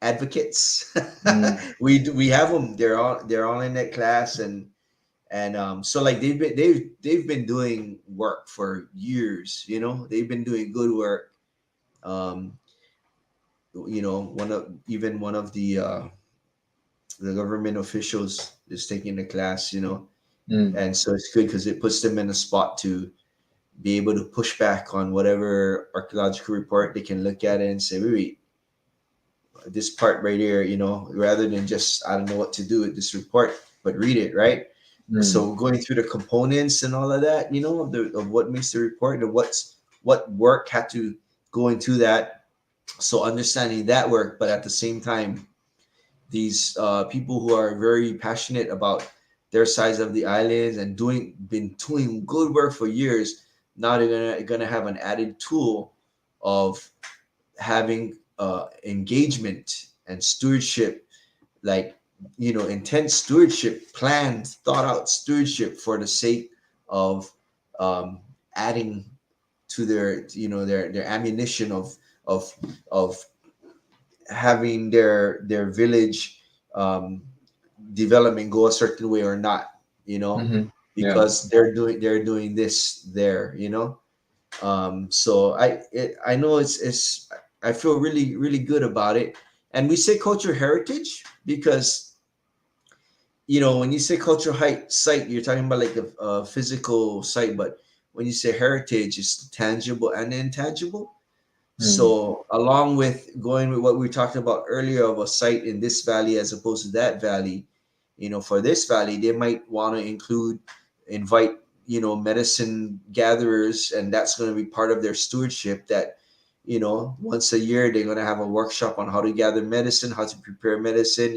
advocates. Mm. We have them. They're all in that class, and so like they've been doing work for years. They've been doing good work. Um, one of the government officials is taking the class, and so it's good because it puts them in a spot to be able to push back on whatever archaeological report. They can look at it and say, wait, this part right here, rather than just, I don't know what to do with this report, but read it, right? So going through the components and all of that, of what makes the report and what work had to go into that. So understanding that work, but at the same time, these people who are very passionate about their sides of the islands and been doing good work for years, now they're gonna have an added tool of having engagement and stewardship, like intense stewardship, planned, thought out stewardship for the sake of adding to their ammunition of having their village development go a certain way or not, because they're doing this there, so I know it's I feel really, really good about it. And we say cultural heritage because when you say cultural site, you're talking about like a physical site, but when you say heritage, it's tangible and intangible. So along with going with what we talked about earlier of a site in this valley as opposed to that valley, for this valley, they might want to invite, medicine gatherers, and that's going to be part of their stewardship that, once a year, they're going to have a workshop on how to gather medicine, how to prepare medicine,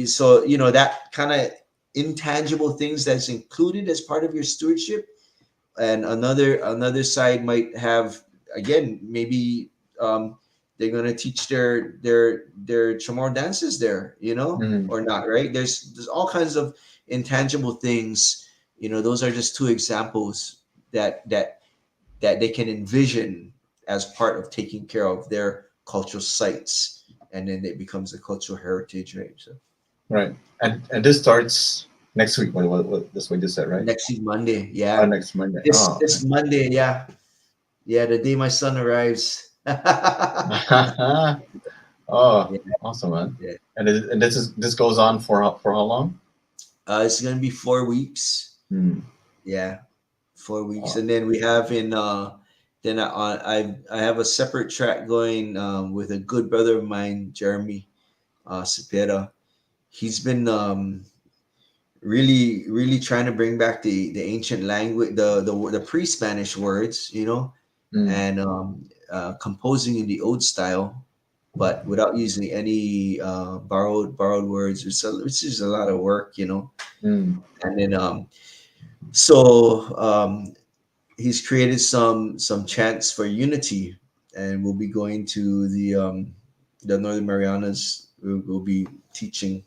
So, that kind of intangible things that's included as part of your stewardship. And another side might have, again, maybe they're going to teach their Chamorro dances there, or not, right? There's all kinds of intangible things, those are just two examples that they can envision as part of taking care of their cultural sites, and then it becomes a cultural heritage, right? So right, and this starts next week. What this way you said, right? Next week, Monday, yeah. Next Monday. This Monday, yeah, the day my son arrives. Oh, Yeah. awesome, man! Yeah. And this goes on for how long? It's gonna be 4 weeks. Yeah, 4 weeks, and then we have then I have a separate track going with a good brother of mine, Jeremy Cepeda. He's been really, really trying to bring back the ancient language, the pre-Spanish words, and composing in the old style, but without using any borrowed words, which is a lot of work, And then he's created some chants for unity, and we'll be going to the Northern Marianas. We'll be teaching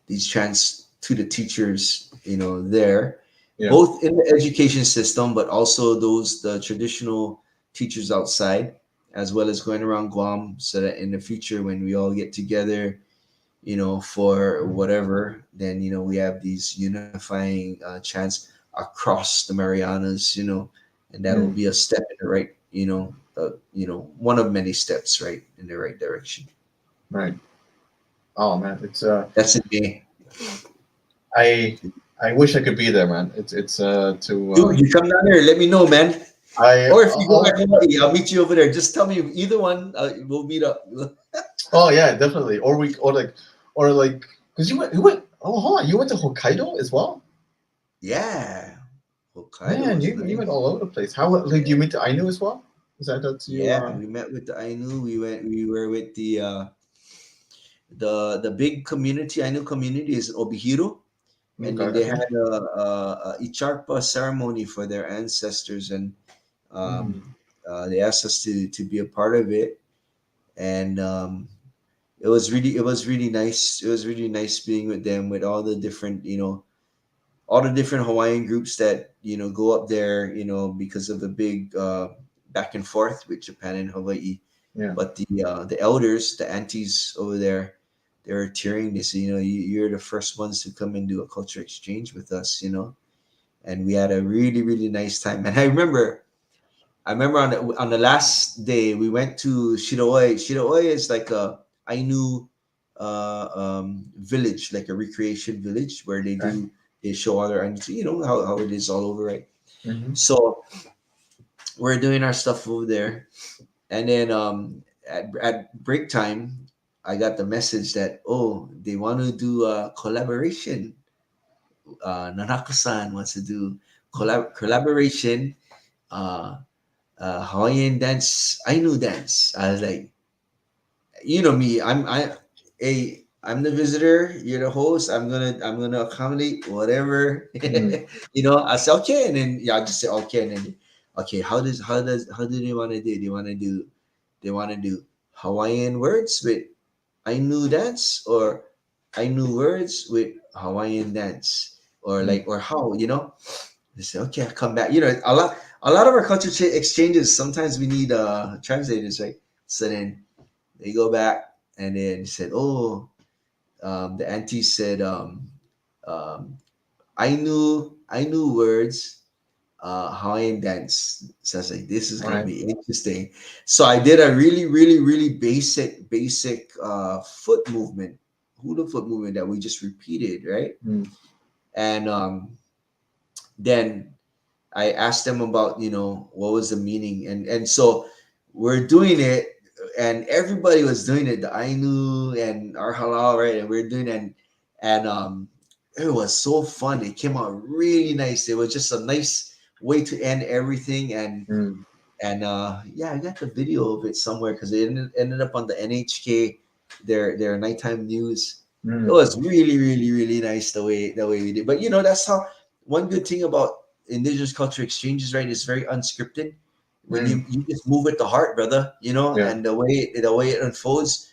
these chants to the teachers, there, both in the education system, but also the traditional teachers outside, as well as going around Guam, so that in the future, when we all get together, for whatever, then, we have these unifying chants across the Marianas, and that will be a step in the right, one of many steps, right, in the right direction. Right. Oh man, it's that's it, me. I wish I could be there, man. It's to dude, you come down here, let me know, man. Or if you go back to Hawaii, I'll meet you over there. Just tell me either one. We'll meet up. Oh yeah, definitely. Or because you went. Oh, hold on. You went to Hokkaido as well. Yeah, Hokkaido. Man, you went all over the place. How did you meet the Ainu as well? Is that you? Yeah, we met with the Ainu. We were with the big community. Ainu community is Obihiro. And then they had a Icharpa ceremony for their ancestors, and they asked us to be a part of it, and it was really nice. It was really nice being with them, with all the different Hawaiian groups that go up there, because of the big back and forth with Japan and Hawaii. Yeah. But the elders, the aunties over there, they were tearing. They said, you're the first ones to come and do a culture exchange with us, and we had a really, really nice time. And I remember I remember on the last day we went to Shiroe. Shiroe is like a Ainu village, like a recreation village where Okay. they show all their Ainu, how it is all over, right? Mm-hmm. So we're doing our stuff over there, and then at break time, I got the message that they want to do a collaboration. Nanako-san wants to do collaboration. Uh, Hawaiian dance, Ainu dance. I was like, you know me, I'm the visitor, you're the host. I'm gonna accommodate whatever. Mm. I say okay, and then I just say okay, and then okay, how do they want to do? They want to do Hawaiian words with Ainu dance, or Ainu words with Hawaiian dance, or Mm. like, or how, they say okay, I'll come back. A lot of our culture exchanges, sometimes we need translators, right? So then they go back, and then he said, the auntie said, um, I knew words, Hawaiian dance. So I was like, this is All gonna right. be interesting. So I did a really, really, really basic foot movement, hula foot movement that we just repeated, right? Mm. And then I asked them about, what was the meaning, and so we're doing it, and everybody was doing it, the Ainu and our halal, right? And we're doing it, and it was so fun. It came out really nice. It was just a nice way to end everything, Mm. and yeah, I got the video of it somewhere because it ended up on the NHK, their nighttime news. It Mm. was really, really, really nice the way we did. But that's how, one good thing about indigenous culture exchanges, right? It's very unscripted. When Mm. you just move with the heart, brother, Yeah. and the way it unfolds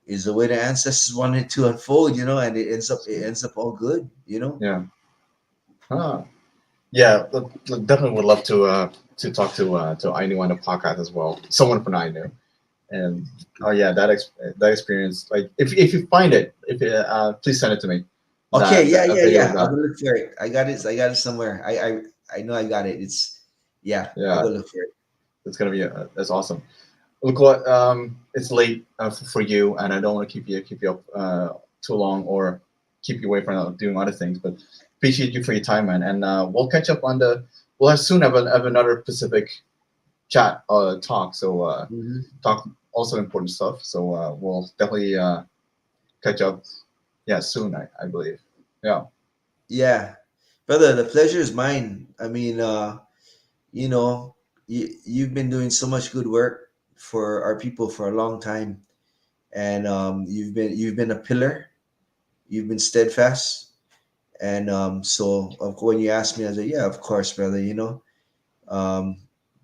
is the way the ancestors wanted it to unfold, and it ends up all good. Yeah. Ah. Yeah. Definitely would love to talk to Ainu on the podcast as well. Someone from Ainu. And oh yeah, that experience. Like if you find it, if please send it to me. Okay, That yeah, a yeah, video yeah. of I'll that. go look for it. I got it. I got it somewhere. I know I got it. Yeah. I'll Yeah, go look for it. it's gonna be that's awesome. Look what it's late for you, and I don't want to keep you up too long or keep you away from doing other things. But appreciate you for your time, man. And we'll catch up on the. We'll soon have another Pacific chat talk. So Mhm. talk also important stuff. So we'll definitely catch up. Yeah, soon. I believe. Yeah. Yeah, brother, the pleasure is mine. I mean, you know, you've been doing so much good work for our people for a long time, and you've been a pillar. You've been steadfast, and so when you asked me, I was like, yeah, of course, brother. Um,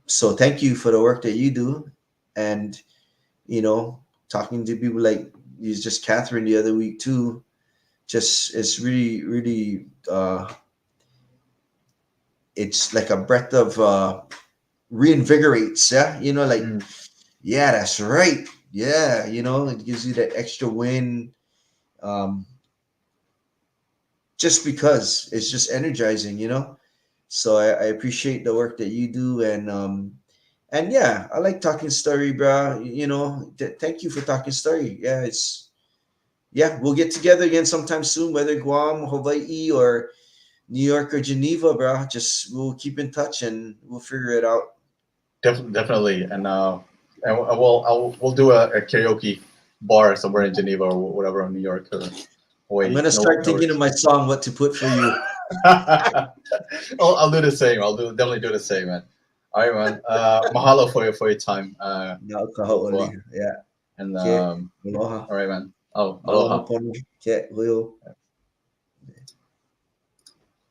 so thank you for the work that you do, and you know, talking to people like you, just Catherine the other week too. Just it's really, really, it's like a breath of reinvigorates. Yeah, like, Mm. yeah, that's right. Yeah, it gives you that extra win. Um, just because it's just energizing. So I appreciate the work that you do, and yeah, I like talking story, bro. Thank you for talking story. Yeah, we'll get together again sometime soon, whether Guam, Hawaii, or New York or Geneva, bro. Just we'll keep in touch and we'll figure it out. Definitely. And we'll do a karaoke bar somewhere in Geneva or whatever, in New York or I'm Hawaii. gonna No, start no thinking of worries. my song, what to put for you. I'll do the same. Definitely do the same, man. All right, man. Mahalo for your time. No alcohol. Ulukoa. Yeah. And Okay. Aloha. all right, man. Oh, Aloha aloha. pono. Okay. Will.